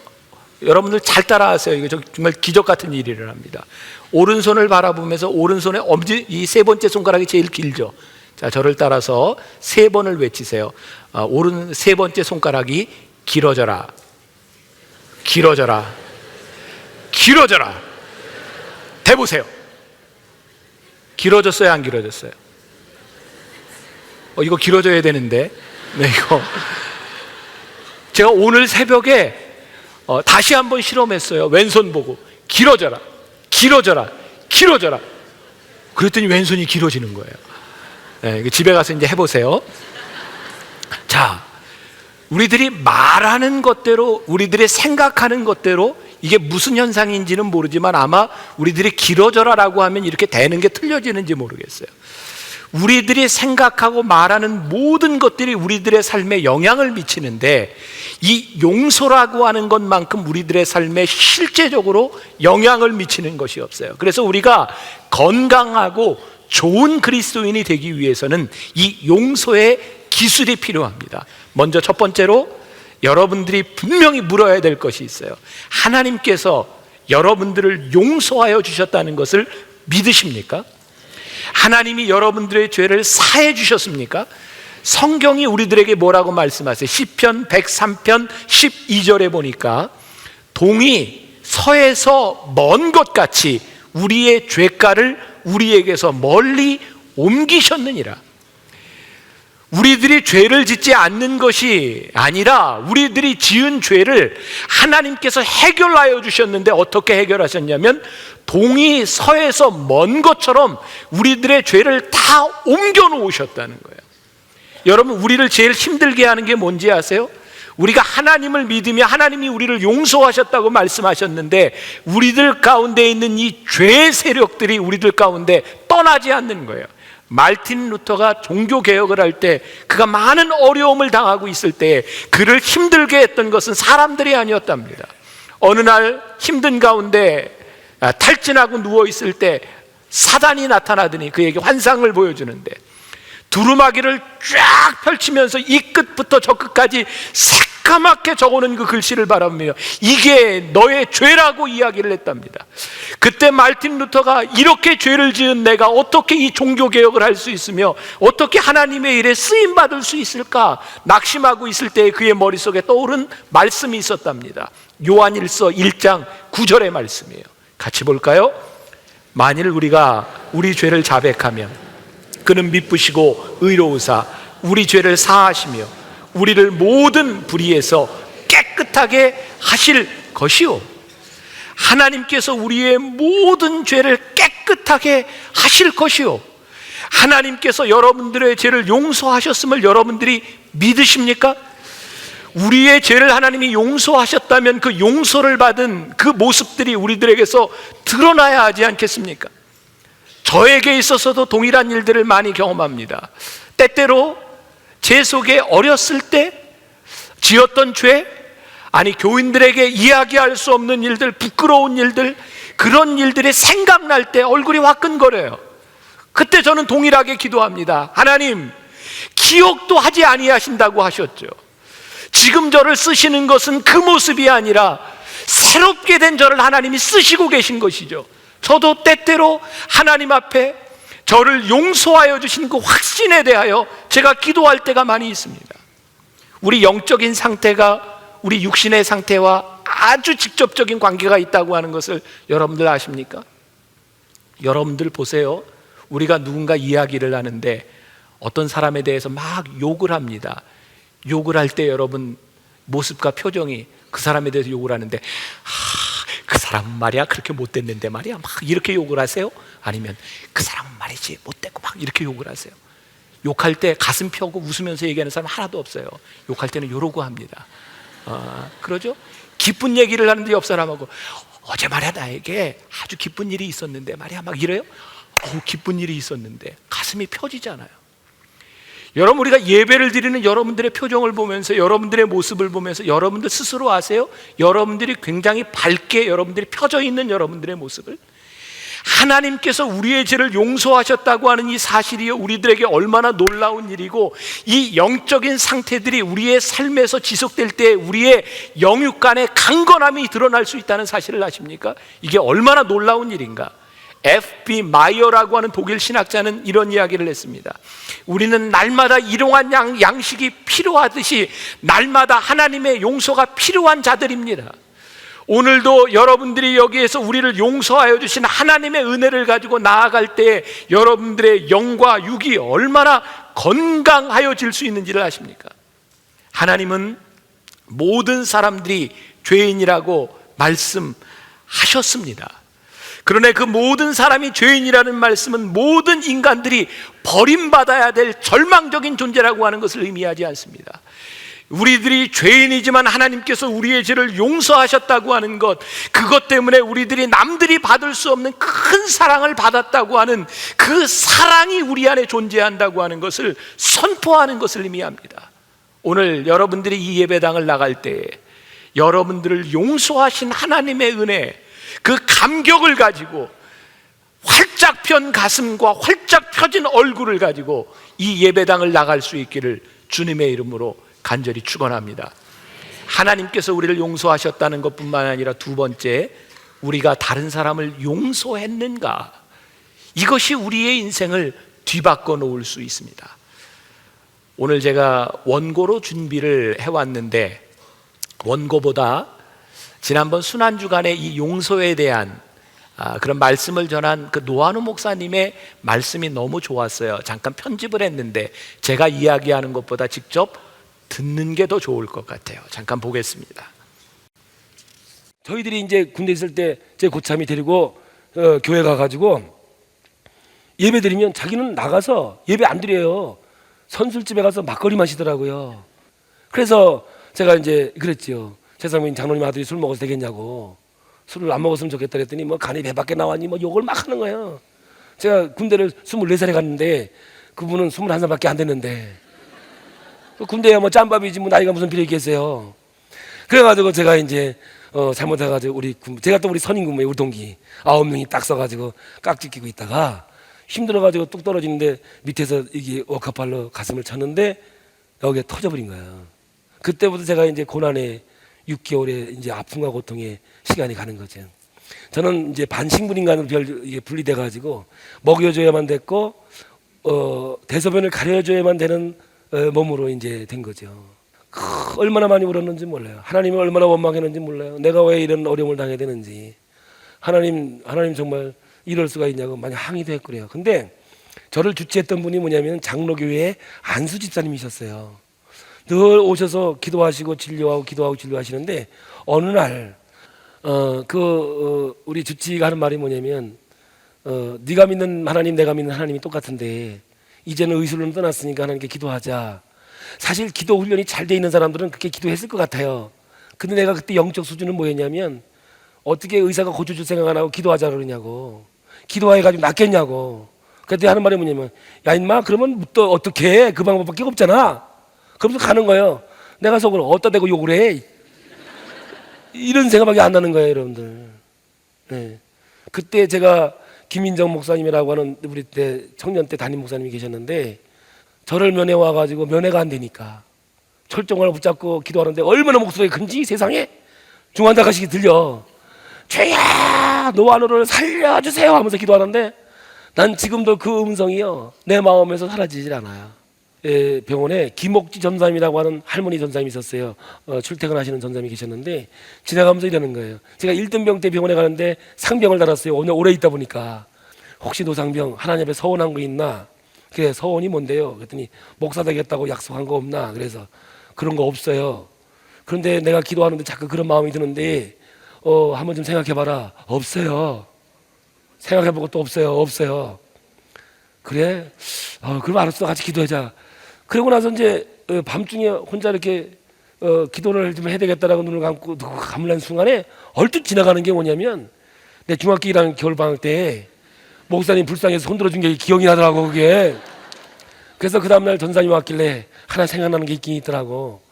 여러분들 잘 따라하세요. 이거 정말 기적 같은 일이 일어납니다. 오른손을 바라보면서 오른손에 엄지, 이 세 번째 손가락이 제일 길죠. 자, 저를 따라서 세 번을 외치세요. 오른 세 번째 손가락이 길어져라, 길어져라, 길어져라. 대보세요. 길어졌어요, 안 길어졌어요? 이거 길어져야 되는데. 네, 이거 제가 오늘 새벽에 다시 한번 실험했어요. 왼손 보고 길어져라, 길어져라, 길어져라. 그랬더니 왼손이 길어지는 거예요. 네, 집에 가서 이제 해보세요. 자, 우리들이 말하는 것대로, 우리들이 생각하는 것대로 이게 무슨 현상인지는 모르지만 아마 우리들이 길어져라라고 하면 이렇게 되는 게 틀려지는지 모르겠어요. 우리들이 생각하고 말하는 모든 것들이 우리들의 삶에 영향을 미치는데 이 용서라고 하는 것만큼 우리들의 삶에 실제적으로 영향을 미치는 것이 없어요. 그래서 우리가 건강하고 좋은 그리스도인이 되기 위해서는 이 용서의 기술이 필요합니다. 먼저 첫 번째로 여러분들이 분명히 물어야 될 것이 있어요. 하나님께서 여러분들을 용서하여 주셨다는 것을 믿으십니까? 하나님이 여러분들의 죄를 사해 주셨습니까? 성경이 우리들에게 뭐라고 말씀하세요? 시편 103편 12절에 보니까 동이 서에서 먼 것 같이 우리의 죄가를 우리에게서 멀리 옮기셨느니라. 우리들이 죄를 짓지 않는 것이 아니라 우리들이 지은 죄를 하나님께서 해결하여 주셨는데 어떻게 해결하셨냐면 동이 서에서 먼 것처럼 우리들의 죄를 다 옮겨 놓으셨다는 거예요. 여러분, 우리를 제일 힘들게 하는 게 뭔지 아세요? 우리가 하나님을 믿으며 하나님이 우리를 용서하셨다고 말씀하셨는데 우리들 가운데 있는 이 죄의 세력들이 우리들 가운데 떠나지 않는 거예요. 말틴 루터가 종교개혁을 할 때 그가 많은 어려움을 당하고 있을 때 그를 힘들게 했던 것은 사람들이 아니었답니다. 어느 날 힘든 가운데 탈진하고 누워있을 때 사단이 나타나더니 그에게 환상을 보여주는데 두루마기를 쫙 펼치면서 이 끝부터 저 끝까지 새까맣게 적어놓은 그 글씨를 바라보며 이게 너의 죄라고 이야기를 했답니다. 그때 말틴 루터가 이렇게 죄를 지은 내가 어떻게 이 종교개혁을 할 수 있으며 어떻게 하나님의 일에 쓰임받을 수 있을까 낙심하고 있을 때 그의 머릿속에 떠오른 말씀이 있었답니다. 요한일서 1장 9절의 말씀이에요. 같이 볼까요? 만일 우리가 우리 죄를 자백하면 그는 미쁘시고 의로우사 우리 죄를 사하시며 우리를 모든 불의에서 깨끗하게 하실 것이요. 하나님께서 우리의 모든 죄를 깨끗하게 하실 것이요, 하나님께서 여러분들의 죄를 용서하셨음을 여러분들이 믿으십니까? 우리의 죄를 하나님이 용서하셨다면 그 용서를 받은 그 모습들이 우리들에게서 드러나야 하지 않겠습니까? 저에게 있어서도 동일한 일들을 많이 경험합니다. 때때로 제 속에 어렸을 때 지었던 죄, 아니 교인들에게 이야기할 수 없는 일들, 부끄러운 일들, 그런 일들이 생각날 때 얼굴이 화끈거려요. 그때 저는 동일하게 기도합니다. 하나님, 기억도 하지 아니하신다고 하셨죠. 지금 저를 쓰시는 것은 그 모습이 아니라 새롭게 된 저를 하나님이 쓰시고 계신 것이죠. 저도 때때로 하나님 앞에 저를 용서하여 주신 그 확신에 대하여 제가 기도할 때가 많이 있습니다. 우리 영적인 상태가 우리 육신의 상태와 아주 직접적인 관계가 있다고 하는 것을 여러분들 아십니까? 여러분들 보세요. 우리가 누군가 이야기를 하는데 어떤 사람에 대해서 막 욕을 합니다. 욕을 할 때 여러분 모습과 표정이, 그 사람에 대해서 욕을 하는데 그 사람은 말이야 그렇게 못됐는데 말이야 막 이렇게 욕을 하세요? 아니면 그 사람은 말이지 못됐고 막 이렇게 욕을 하세요? 욕할 때 가슴 펴고 웃으면서 얘기하는 사람 하나도 없어요. 욕할 때는 이러고 합니다. 그러죠? 기쁜 얘기를 하는데 옆 사람하고 어제 말이야 나에게 아주 기쁜 일이 있었는데 말이야 막 이래요? 기쁜 일이 있었는데 가슴이 펴지잖아요. 여러분, 우리가 예배를 드리는 여러분들의 표정을 보면서, 여러분들의 모습을 보면서 여러분들 스스로 아세요? 여러분들이 굉장히 밝게, 여러분들이 펴져 있는 여러분들의 모습을, 하나님께서 우리의 죄를 용서하셨다고 하는 이 사실이 우리들에게 얼마나 놀라운 일이고, 이 영적인 상태들이 우리의 삶에서 지속될 때 우리의 영육간의 강건함이 드러날 수 있다는 사실을 아십니까? 이게 얼마나 놀라운 일인가. F.B. 마이어라고 하는 독일 신학자는 이런 이야기를 했습니다. 우리는 날마다 일용할 양식이 필요하듯이 날마다 하나님의 용서가 필요한 자들입니다. 오늘도 여러분들이 여기에서 우리를 용서하여 주신 하나님의 은혜를 가지고 나아갈 때 여러분들의 영과 육이 얼마나 건강하여질 수 있는지를 아십니까? 하나님은 모든 사람들이 죄인이라고 말씀하셨습니다. 그러나 그 모든 사람이 죄인이라는 말씀은 모든 인간들이 버림받아야 될 절망적인 존재라고 하는 것을 의미하지 않습니다. 우리들이 죄인이지만 하나님께서 우리의 죄를 용서하셨다고 하는 것, 그것 때문에 우리들이 남들이 받을 수 없는 큰 사랑을 받았다고 하는 그 사랑이 우리 안에 존재한다고 하는 것을 선포하는 것을 의미합니다. 오늘 여러분들이 이 예배당을 나갈 때 여러분들을 용서하신 하나님의 은혜, 그 감격을 가지고 활짝 편 가슴과 활짝 펴진 얼굴을 가지고 이 예배당을 나갈 수 있기를 주님의 이름으로 간절히 축원합니다. 하나님께서 우리를 용서하셨다는 것뿐만 아니라 두 번째, 우리가 다른 사람을 용서했는가, 이것이 우리의 인생을 뒤바꿔 놓을 수 있습니다. 오늘 제가 원고로 준비를 해왔는데 원고보다 지난번 순환주간에 이 용서에 대한 그런 말씀을 전한 그 노한우 목사님의 말씀이 너무 좋았어요. 잠깐 편집을 했는데 제가 이야기하는 것보다 직접 듣는 게 더 좋을 것 같아요. 잠깐 보겠습니다. 저희들이 이제 군대 있을 때 제 고참이 데리고 교회 가가지고 예배 드리면 자기는 나가서 예배 안 드려요. 선술집에 가서 막걸리 마시더라고요. 그래서 제가 이제 그랬죠. 최상민 장로님 아들이 술 먹어도 되겠냐고. 술을 안 먹었으면 좋겠다 그랬더니 뭐 간이 배밖에 나왔니 뭐 욕을 막 하는 거예요. 제가 군대를 24살에 갔는데 그분은 21살밖에 안 됐는데 군대야 뭐 짬밥이지 뭐 나이가 무슨 필요 있겠어요. 그래가지고 제가 이제 잘못해가지고 제가 또 우리 선임 근무에 우리 동기 9명이 딱 써가지고 깍지 끼고 있다가 힘들어가지고 뚝 떨어지는데 밑에서 이게 워커팔로 가슴을 쳤는데 여기에 터져버린 거예요. 그때부터 제가 이제 고난의 6개월의 이제 아픔과 고통의 시간이 가는 거죠. 저는 이제 반식물인간으로 분리돼 가지고 먹여줘야만 됐고 대소변을 가려줘야만 되는 몸으로 이제 된 거죠. 얼마나 많이 울었는지 몰라요. 하나님이 얼마나 원망했는지 몰라요. 내가 왜 이런 어려움을 당해야 되는지. 하나님 정말 이럴 수가 있냐고 많이 항의도 했고 그래요. 근데 저를 주치했던 분이 뭐냐면 장로교회의 안수 집사님이셨어요. 늘 오셔서 기도하시고 진료하고 기도하고 진료하시는데 어느 날 우리 주치가 하는 말이 뭐냐면 네가 믿는 하나님, 내가 믿는 하나님이 똑같은데 이제는 의술로는 떠났으니까 하나님께 기도하자. 사실 기도 훈련이 잘 돼 있는 사람들은 그렇게 기도했을 것 같아요. 근데 내가 그때 영적 수준은 뭐였냐면 어떻게 의사가 고쳐줄 생각 안 하고 기도하자 그러냐고. 기도해가지고 낫겠냐고. 그때 하는 말이 뭐냐면 야 인마 그러면 또 어떻게 해? 그 방법밖에 없잖아. 그러면서 가는 거예요. 내가 속으로 어디다 대고 욕을 해? 이런 생각밖에 안 나는 거예요, 여러분들. 네. 그때 제가 김인정 목사님이라고 하는 우리 때 청년 때 담임 목사님이 계셨는데 저를 면회 와가지고 면회가 안 되니까 철종을 붙잡고 기도하는데 얼마나 목소리가 큰지 세상에 중환자가식이 들려. 죄야 노아노를 살려주세요 하면서 기도하는데 난 지금도 그 음성이요 내 마음에서 사라지질 않아요. 병원에 김옥지 전사님이라고 하는 할머니 전사님이 있었어요. 출퇴근하시는 전사님이 계셨는데 지나가면서 이러는 거예요. 제가 1등병 때 병원에 가는데 상병을 달았어요. 오래 있다 보니까 혹시 노상병 하나님 앞에 서원한 거 있나? 그래 서원이 뭔데요? 그랬더니 목사 되겠다고 약속한 거 없나? 그래서 그런 거 없어요. 그런데 내가 기도하는데 자꾸 그런 마음이 드는데 한번 좀 생각해봐라. 없어요. 생각해보고 또 없어요. 그래? 그럼 알았어. 같이 기도하자. 그러고 나서 이제 밤중에 혼자 이렇게 기도를 좀 해야 되겠다라고 눈을 감고 감는 순간에 얼핏 지나가는 게 뭐냐면 내 중학교 1학년 겨울방학 때 목사님 불쌍해서 손들어 준 게 기억이 나더라고 그게. 그래서 그 다음날 전사님 왔길래 하나 생각나는 게 있긴 있더라고.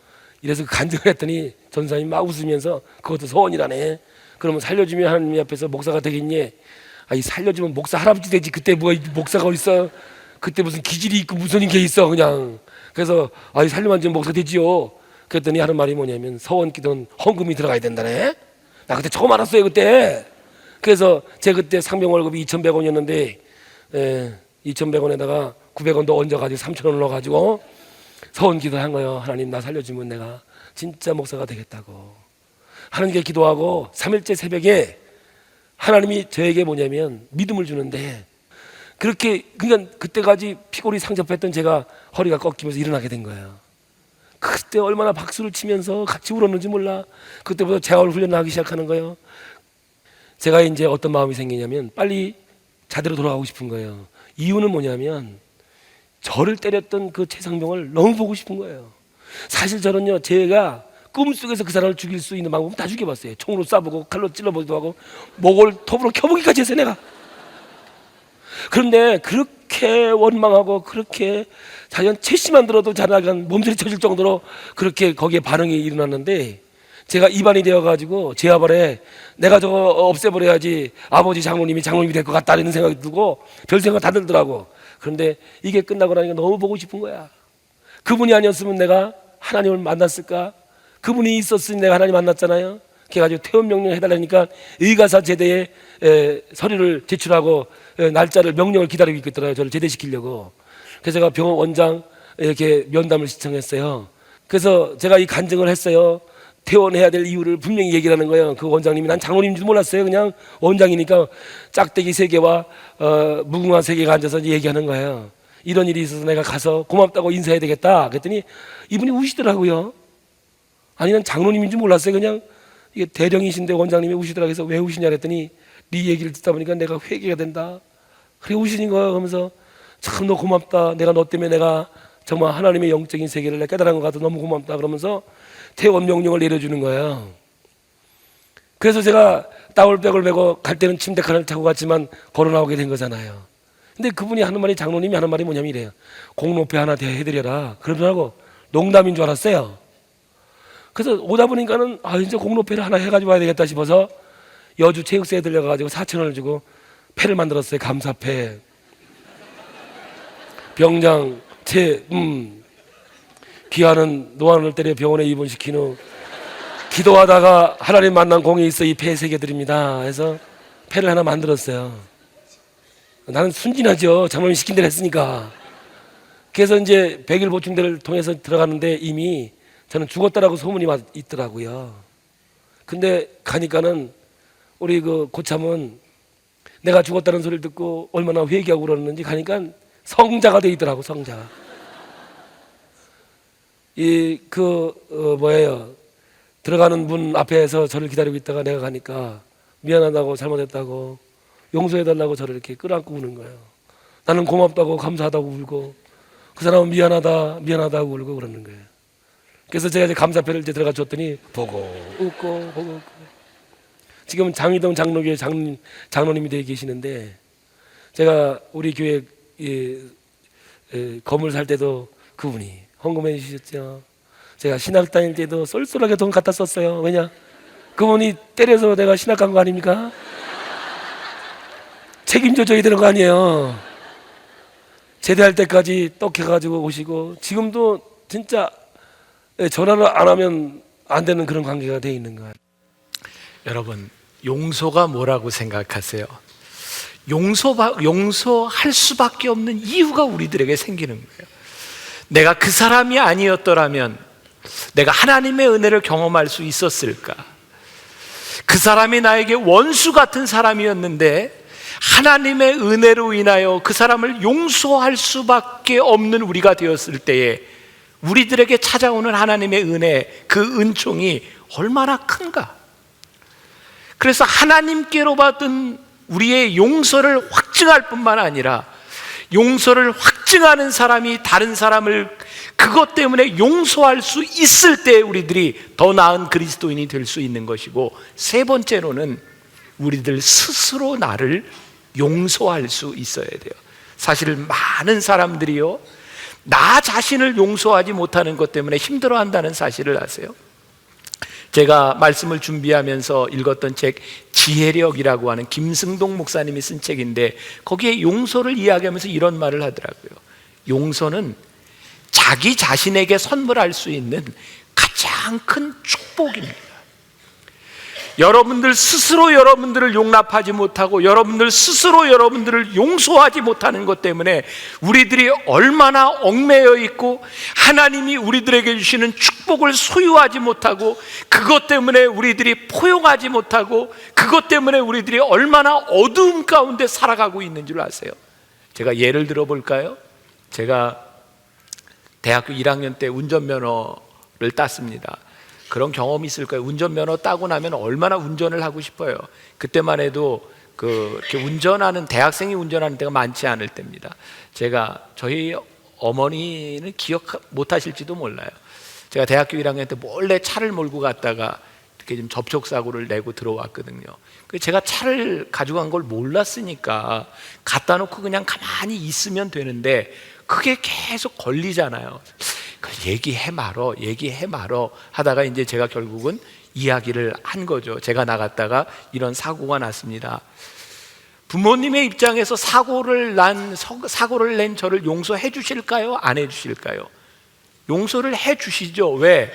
이래서 간증을 했더니 전사님 막 웃으면서 그것도 소원이라네. 그러면 살려주면 하나님 앞에서 목사가 되겠니? 이 살려주면 목사 할아버지 되지. 그때 뭐 목사가 어딨어? 그때 무슨 기질이 있고 무슨 게 있어 그냥. 그래서 살려만 주면 목사 되지요. 그랬더니 하는 말이 뭐냐면 서원 기도는 헌금이 들어가야 된다네. 나 그때 처음 알았어요 그때. 그래서 제 그때 상병 월급이 2,100원이었는데 2,100원에다가 900원 더 얹어가지고 3,000원 넣어가지고 서원 기도를 한 거예요. 하나님 나 살려주면 내가 진짜 목사가 되겠다고. 하나님께 기도하고 3일째 새벽에 하나님이 저에게 뭐냐면 믿음을 주는데 그렇게 그러니까 그때까지 피골이 상접했던 제가 허리가 꺾이면서 일어나게 된 거예요. 그때 얼마나 박수를 치면서 같이 울었는지 몰라. 그때부터 재활 훈련을 하기 시작하는 거예요. 제가 이제 어떤 마음이 생기냐면 빨리 자대로 돌아가고 싶은 거예요. 이유는 뭐냐면 저를 때렸던 그 최상병을 너무 보고 싶은 거예요. 사실 저는요 제가 꿈속에서 그 사람을 죽일 수 있는 방법은 다 죽여봤어요. 총으로 쏴보고 칼로 찔러보기도 하고 목을 톱으로 켜보기까지 했어요 내가. 그런데 그렇게 원망하고 그렇게 자연 채씨만 들어도 자라간 몸살이 쳐질 정도로 그렇게 거기에 반응이 일어났는데 제가 입안이 되어가지고 제 아발에 내가 저거 없애버려야지 아버지 장모님이 될 것 같다 이런 생각이 들고 별 생각 다 들더라고. 그런데 이게 끝나고 나니까 너무 보고 싶은 거야. 그분이 아니었으면 내가 하나님을 만났을까? 그분이 있었으니 내가 하나님 만났잖아요. 그래가지고 퇴원 명령 해달라니까 의가사 제대에 서류를 제출하고 날짜를 명령을 기다리고 있겠더라고요. 저를 제대시키려고. 그래서 제가 병원 원장 이렇게 면담을 신청했어요. 그래서 제가 이 간증을 했어요. 퇴원해야 될 이유를 분명히 얘기를 하는 거예요. 그 원장님이 난 장로님인지도 몰랐어요. 그냥 원장이니까 짝대기 3개와 무궁화 3개가 앉아서 얘기하는 거예요. 이런 일이 있어서 내가 가서 고맙다고 인사해야 되겠다. 그랬더니 이분이 우시더라고요. 아니 난 장로님인지 몰랐어요. 그냥 이게 대령이신데 원장님이 우시더라. 그래서 왜 우시냐 그랬더니 네 얘기를 듣다 보니까 내가 회개가 된다. 그래 우시는 거야. 그러면서 참 너 고맙다. 내가 너 때문에 내가 정말 하나님의 영적인 세계를 내가 깨달은 것 같아. 너무 고맙다. 그러면서 퇴원 명령을 내려주는 거예요. 그래서 제가 따올백을 메고 갈 때는 침대 칸을 타고 갔지만 걸어 나오게 된 거잖아요. 근데 그분이 하는 말이 장로님이 하는 말이 뭐냐면 이래요. 공로패 하나 대해드려라. 그러더라고. 농담인 줄 알았어요. 그래서 오다 보니까는 이제 공로패를 하나 해가지고 와야 되겠다 싶어서 여주 체육사에 들려가지고 4,000원을 주고 패를 만들었어요. 감사패. 병장 귀하는 노안을 때려 병원에 입원시킨 후 기도하다가 하나님 만난 공이 있어 이 패 새겨드립니다. 해서 패를 하나 만들었어요. 나는 순진하죠. 장로님 시킨 대로 했으니까. 그래서 이제 100일 보충대를 통해서 들어가는데 이미 저는 죽었다라고 소문이 있더라고요. 근데 가니까는 우리 그 고참은 내가 죽었다는 소리를 듣고 얼마나 회개하고 그러는지 가니까 성자가 돼 있더라고. 성자가. 들어가는 문 앞에서 저를 기다리고 있다가 내가 가니까 미안하다고 잘못했다고 용서해달라고 저를 이렇게 끌어안고 우는 거예요. 나는 고맙다고 감사하다고 울고 그 사람은 미안하다고 울고 그러는 거예요. 그래서 제가 이제 감사패를 이제 들어가 줬더니 보고 웃고 지금은 장위동 장로교회 장로님이 되어 계시는데 제가 우리 교회 건물 살 때도 그분이 헌금해 주셨죠. 제가 신학 다닐 때도 쏠쏠하게 돈 갖다 썼어요. 왜냐? 그분이 때려서 내가 신학 간 거 아닙니까? 책임져 줘야 되는 거 아니에요. 제대할 때까지 떡해가지고 오시고 지금도 진짜 전화를 안 하면 안 되는 그런 관계가 돼 있는 거예요. 여러분, 용서가 뭐라고 생각하세요? 용서할 수밖에 없는 이유가 우리들에게 생기는 거예요. 내가 그 사람이 아니었더라면 내가 하나님의 은혜를 경험할 수 있었을까? 그 사람이 나에게 원수 같은 사람이었는데 하나님의 은혜로 인하여 그 사람을 용서할 수밖에 없는 우리가 되었을 때에 우리들에게 찾아오는 하나님의 은혜, 그 은총이 얼마나 큰가? 그래서 하나님께로 받은 우리의 용서를 확증할 뿐만 아니라 용서를 확증하는 사람이 다른 사람을 그것 때문에 용서할 수 있을 때 우리들이 더 나은 그리스도인이 될 수 있는 것이고, 세 번째로는 우리들 스스로 나를 용서할 수 있어야 돼요. 사실 많은 사람들이요, 나 자신을 용서하지 못하는 것 때문에 힘들어한다는 사실을 아세요? 제가 말씀을 준비하면서 읽었던 책 지혜력이라고 하는 김승동 목사님이 쓴 책인데 거기에 용서를 이야기하면서 이런 말을 하더라고요. 용서는 자기 자신에게 선물할 수 있는 가장 큰 축복입니다. 여러분들 스스로 여러분들을 용납하지 못하고 여러분들 스스로 여러분들을 용서하지 못하는 것 때문에 우리들이 얼마나 얽매여 있고 하나님이 우리들에게 주시는 축복을 소유하지 못하고 그것 때문에 우리들이 포용하지 못하고 그것 때문에 우리들이 얼마나 어두움 가운데 살아가고 있는 줄 아세요? 제가 예를 들어 볼까요? 제가 대학교 1학년 때 운전면허를 땄습니다. 그런 경험이 있을 거예요. 운전면허 따고 나면 얼마나 운전을 하고 싶어요. 그때만 해도 이렇게 운전하는 대학생이 운전하는 때가 많지 않을 때입니다. 제가 저희 어머니는 기억 못 하실지도 몰라요. 제가 대학교 1학년 때 몰래 차를 몰고 갔다가 이렇게 좀 접촉사고를 내고 들어왔거든요. 제가 차를 가져간 걸 몰랐으니까 갖다 놓고 그냥 가만히 있으면 되는데 그게 계속 걸리잖아요. 얘기해 말어 하다가 이제 제가 결국은 이야기를 한 거죠. 제가 나갔다가 이런 사고가 났습니다. 부모님의 입장에서 사고를 낸 저를 용서해 주실까요? 안 해 주실까요? 용서를 해 주시죠. 왜?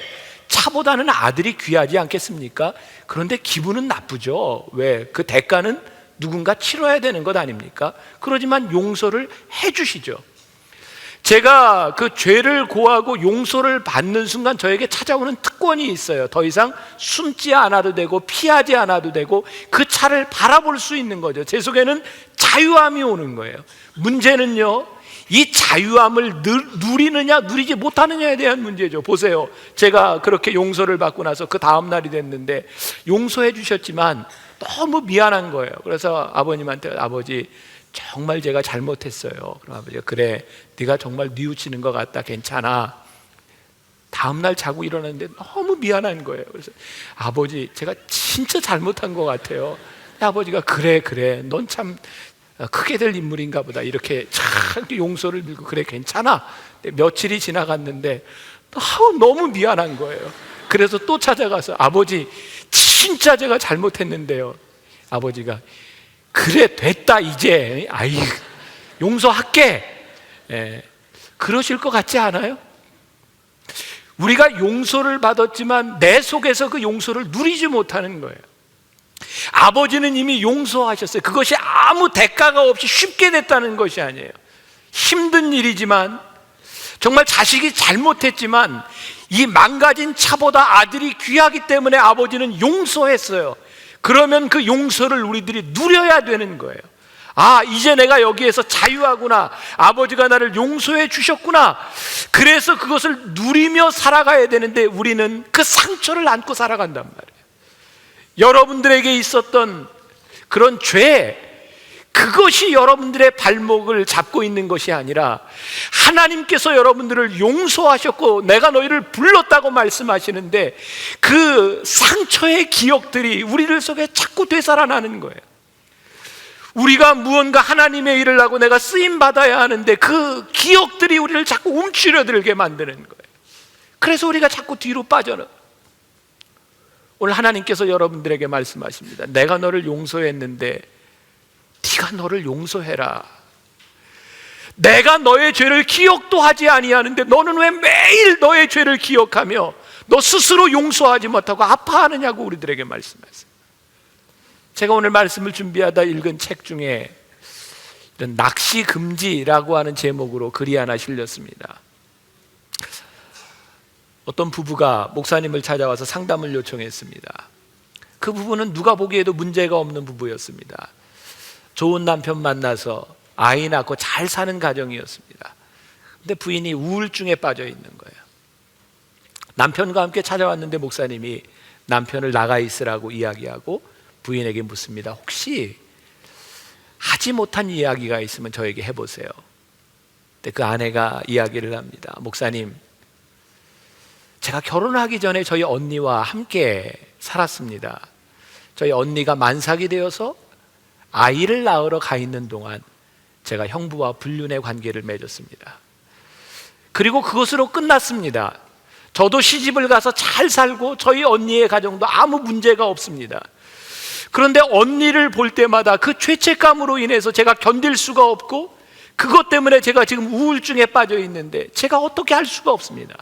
차보다는 아들이 귀하지 않겠습니까? 그런데 기분은 나쁘죠. 왜? 그 대가는 누군가 치러야 되는 것 아닙니까? 그러지만 용서를 해 주시죠. 제가 그 죄를 고하고 용서를 받는 순간 저에게 찾아오는 특권이 있어요. 더 이상 숨지 않아도 되고 피하지 않아도 되고 그 차를 바라볼 수 있는 거죠. 제 속에는 자유함이 오는 거예요. 문제는요, 이 자유함을 누리느냐 누리지 못하느냐에 대한 문제죠. 보세요, 제가 그렇게 용서를 받고 나서 그 다음 날이 됐는데 용서해 주셨지만 너무 미안한 거예요. 그래서 아버님한테 아버지 정말 제가 잘못했어요. 그럼 아버지가 그래, 네가 정말 뉘우치는 것 같다, 괜찮아. 다음 날 자고 일어났는데 너무 미안한 거예요. 그래서 아버지 제가 진짜 잘못한 것 같아요. 아버지가 그래 넌 참 크게 될 인물인가 보다, 이렇게 참 용서를 빌고 그래 괜찮아. 며칠이 지나갔는데 너무 미안한 거예요. 그래서 또 찾아가서 아버지 진짜 제가 잘못했는데요. 아버지가 그래 됐다 이제 용서할게. 그러실 것 같지 않아요? 우리가 용서를 받았지만 내 속에서 그 용서를 누리지 못하는 거예요. 아버지는 이미 용서하셨어요. 그것이 아무 대가가 없이 쉽게 됐다는 것이 아니에요. 힘든 일이지만, 정말 자식이 잘못했지만 이 망가진 차보다 아들이 귀하기 때문에 아버지는 용서했어요. 그러면 그 용서를 우리들이 누려야 되는 거예요. 아, 이제 내가 여기에서 자유하구나. 아버지가 나를 용서해 주셨구나. 그래서 그것을 누리며 살아가야 되는데 우리는 그 상처를 안고 살아간단 말이에요. 여러분들에게 있었던 그런 죄, 그것이 여러분들의 발목을 잡고 있는 것이 아니라 하나님께서 여러분들을 용서하셨고 내가 너희를 불렀다고 말씀하시는데 그 상처의 기억들이 우리들 속에 자꾸 되살아나는 거예요. 우리가 무언가 하나님의 일을 하고 내가 쓰임 받아야 하는데 그 기억들이 우리를 자꾸 움츠려들게 만드는 거예요. 그래서 우리가 자꾸 뒤로 빠져나가요. 오늘 하나님께서 여러분들에게 말씀하십니다. 내가 너를 용서했는데 네가 너를 용서해라. 내가 너의 죄를 기억도 하지 아니하는데 너는 왜 매일 너의 죄를 기억하며 너 스스로 용서하지 못하고 아파하느냐고 우리들에게 말씀하세요. 제가 오늘 말씀을 준비하다 읽은 책 중에 이런 낚시 금지라고 하는 제목으로 글이 하나 실렸습니다. 어떤 부부가 목사님을 찾아와서 상담을 요청했습니다. 그 부부는 누가 보기에도 문제가 없는 부부였습니다. 좋은 남편 만나서 아이 낳고 잘 사는 가정이었습니다. 근데 부인이 우울증에 빠져 있는 거예요. 남편과 함께 찾아왔는데 목사님이 남편을 나가 있으라고 이야기하고 부인에게 묻습니다. 혹시 하지 못한 이야기가 있으면 저에게 해보세요. 근데 그 아내가 이야기를 합니다. 목사님, 제가 결혼하기 전에 저희 언니와 함께 살았습니다. 저희 언니가 만삭이 되어서 아이를 낳으러 가 있는 동안 제가 형부와 불륜의 관계를 맺었습니다. 그리고 그것으로 끝났습니다. 저도 시집을 가서 잘 살고 저희 언니의 가정도 아무 문제가 없습니다. 그런데 언니를 볼 때마다 그 죄책감으로 인해서 제가 견딜 수가 없고 그것 때문에 제가 지금 우울증에 빠져 있는데 제가 어떻게 할 수가 없습니다.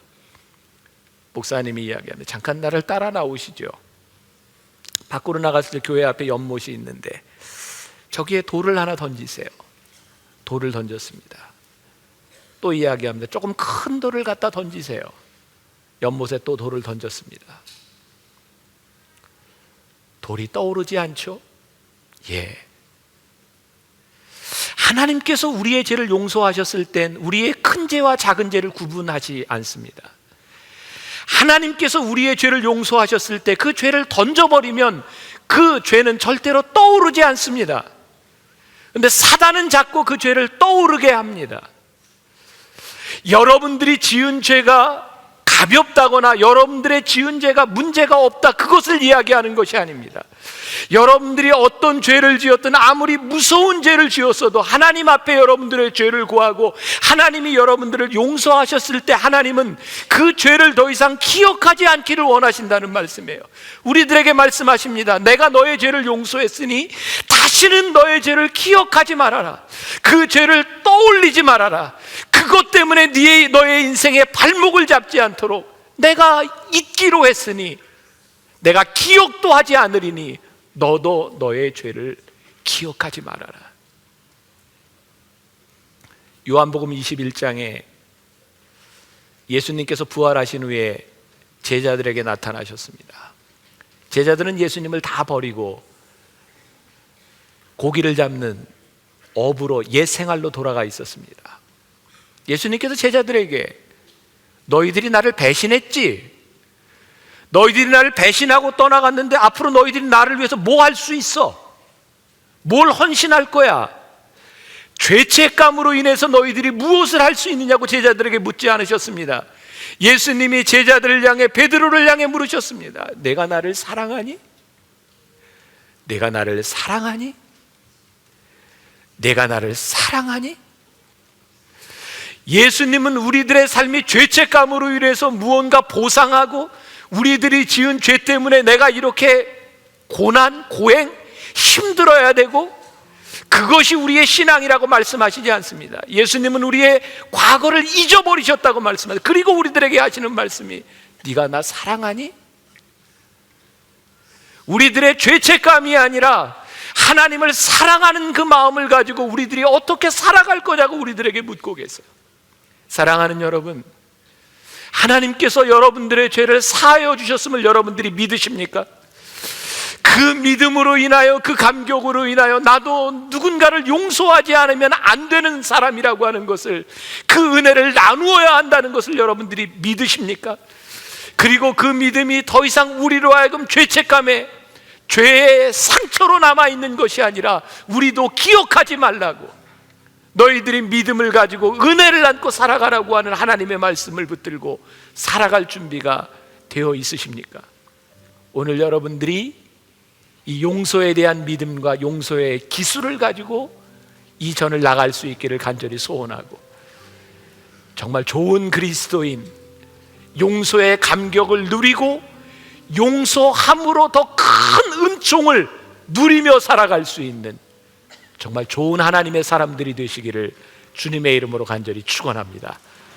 목사님이 이야기하는데 잠깐 나를 따라 나오시죠. 밖으로 나갔을 때 교회 앞에 연못이 있는데 저기에 돌을 하나 던지세요. 돌을 던졌습니다. 또 이야기합니다. 조금 큰 돌을 갖다 던지세요. 연못에 또 돌을 던졌습니다. 돌이 떠오르지 않죠? 예. 하나님께서 우리의 죄를 용서하셨을 땐 우리의 큰 죄와 작은 죄를 구분하지 않습니다. 하나님께서 우리의 죄를 용서하셨을 때 그 죄를 던져버리면 그 죄는 절대로 떠오르지 않습니다. 그런데 사단은 자꾸 그 죄를 떠오르게 합니다. 여러분들이 지은 죄가 가볍다거나 여러분들의 지은 죄가 문제가 없다, 그것을 이야기하는 것이 아닙니다. 여러분들이 어떤 죄를 지었든 아무리 무서운 죄를 지었어도 하나님 앞에 여러분들의 죄를 고하고 하나님이 여러분들을 용서하셨을 때 하나님은 그 죄를 더 이상 기억하지 않기를 원하신다는 말씀이에요. 우리들에게 말씀하십니다. 내가 너의 죄를 용서했으니 다시는 너의 죄를 기억하지 말아라. 그 죄를 떠올리지 말아라. 그것 때문에 너의 인생의 발목을 잡지 않도록 내가 잊기로 했으니 내가 기억도 하지 않으리니 너도 너의 죄를 기억하지 말아라. 요한복음 21장에 예수님께서 부활하신 후에 제자들에게 나타나셨습니다. 제자들은 예수님을 다 버리고 고기를 잡는 어부로 옛 생활로 돌아가 있었습니다. 예수님께서 제자들에게 너희들이 나를 배신했지? 너희들이 나를 배신하고 떠나갔는데 앞으로 너희들이 나를 위해서 뭐 할 수 있어? 뭘 헌신할 거야? 죄책감으로 인해서 너희들이 무엇을 할 수 있느냐고 제자들에게 묻지 않으셨습니다. 예수님이 제자들을 향해, 베드로를 향해 물으셨습니다. 내가 나를 사랑하니? 내가 나를 사랑하니? 내가 나를 사랑하니? 예수님은 우리들의 삶이 죄책감으로 인해서 무언가 보상하고 우리들이 지은 죄 때문에 내가 이렇게 고난, 고행, 힘들어야 되고 그것이 우리의 신앙이라고 말씀하시지 않습니다. 예수님은 우리의 과거를 잊어버리셨다고 말씀하세요. 그리고 우리들에게 하시는 말씀이 네가 나 사랑하니? 우리들의 죄책감이 아니라 하나님을 사랑하는 그 마음을 가지고 우리들이 어떻게 살아갈 거냐고 우리들에게 묻고 계세요. 사랑하는 여러분, 하나님께서 여러분들의 죄를 사하여 주셨음을 여러분들이 믿으십니까? 그 그 믿음으로 인하여, 그 감격으로 인하여 나도 누군가를 용서하지 않으면 안 되는 사람이라고 하는 것을, 그 은혜를 나누어야 한다는 것을 여러분들이 믿으십니까? 그리고 그 믿음이 더 이상 우리로 하여금 죄책감에, 죄의 상처로 남아있는 것이 아니라 우리도 기억하지 말라고, 너희들이 믿음을 가지고 은혜를 안고 살아가라고 하는 하나님의 말씀을 붙들고 살아갈 준비가 되어 있으십니까? 오늘 여러분들이 이 용서에 대한 믿음과 용서의 기술을 가지고 이 전을 나갈 수 있기를 간절히 소원하고, 정말 좋은 그리스도인, 용서의 감격을 누리고 용서함으로 더 큰 은총을 누리며 살아갈 수 있는 정말 좋은 하나님의 사람들이 되시기를 주님의 이름으로 간절히 축원합니다.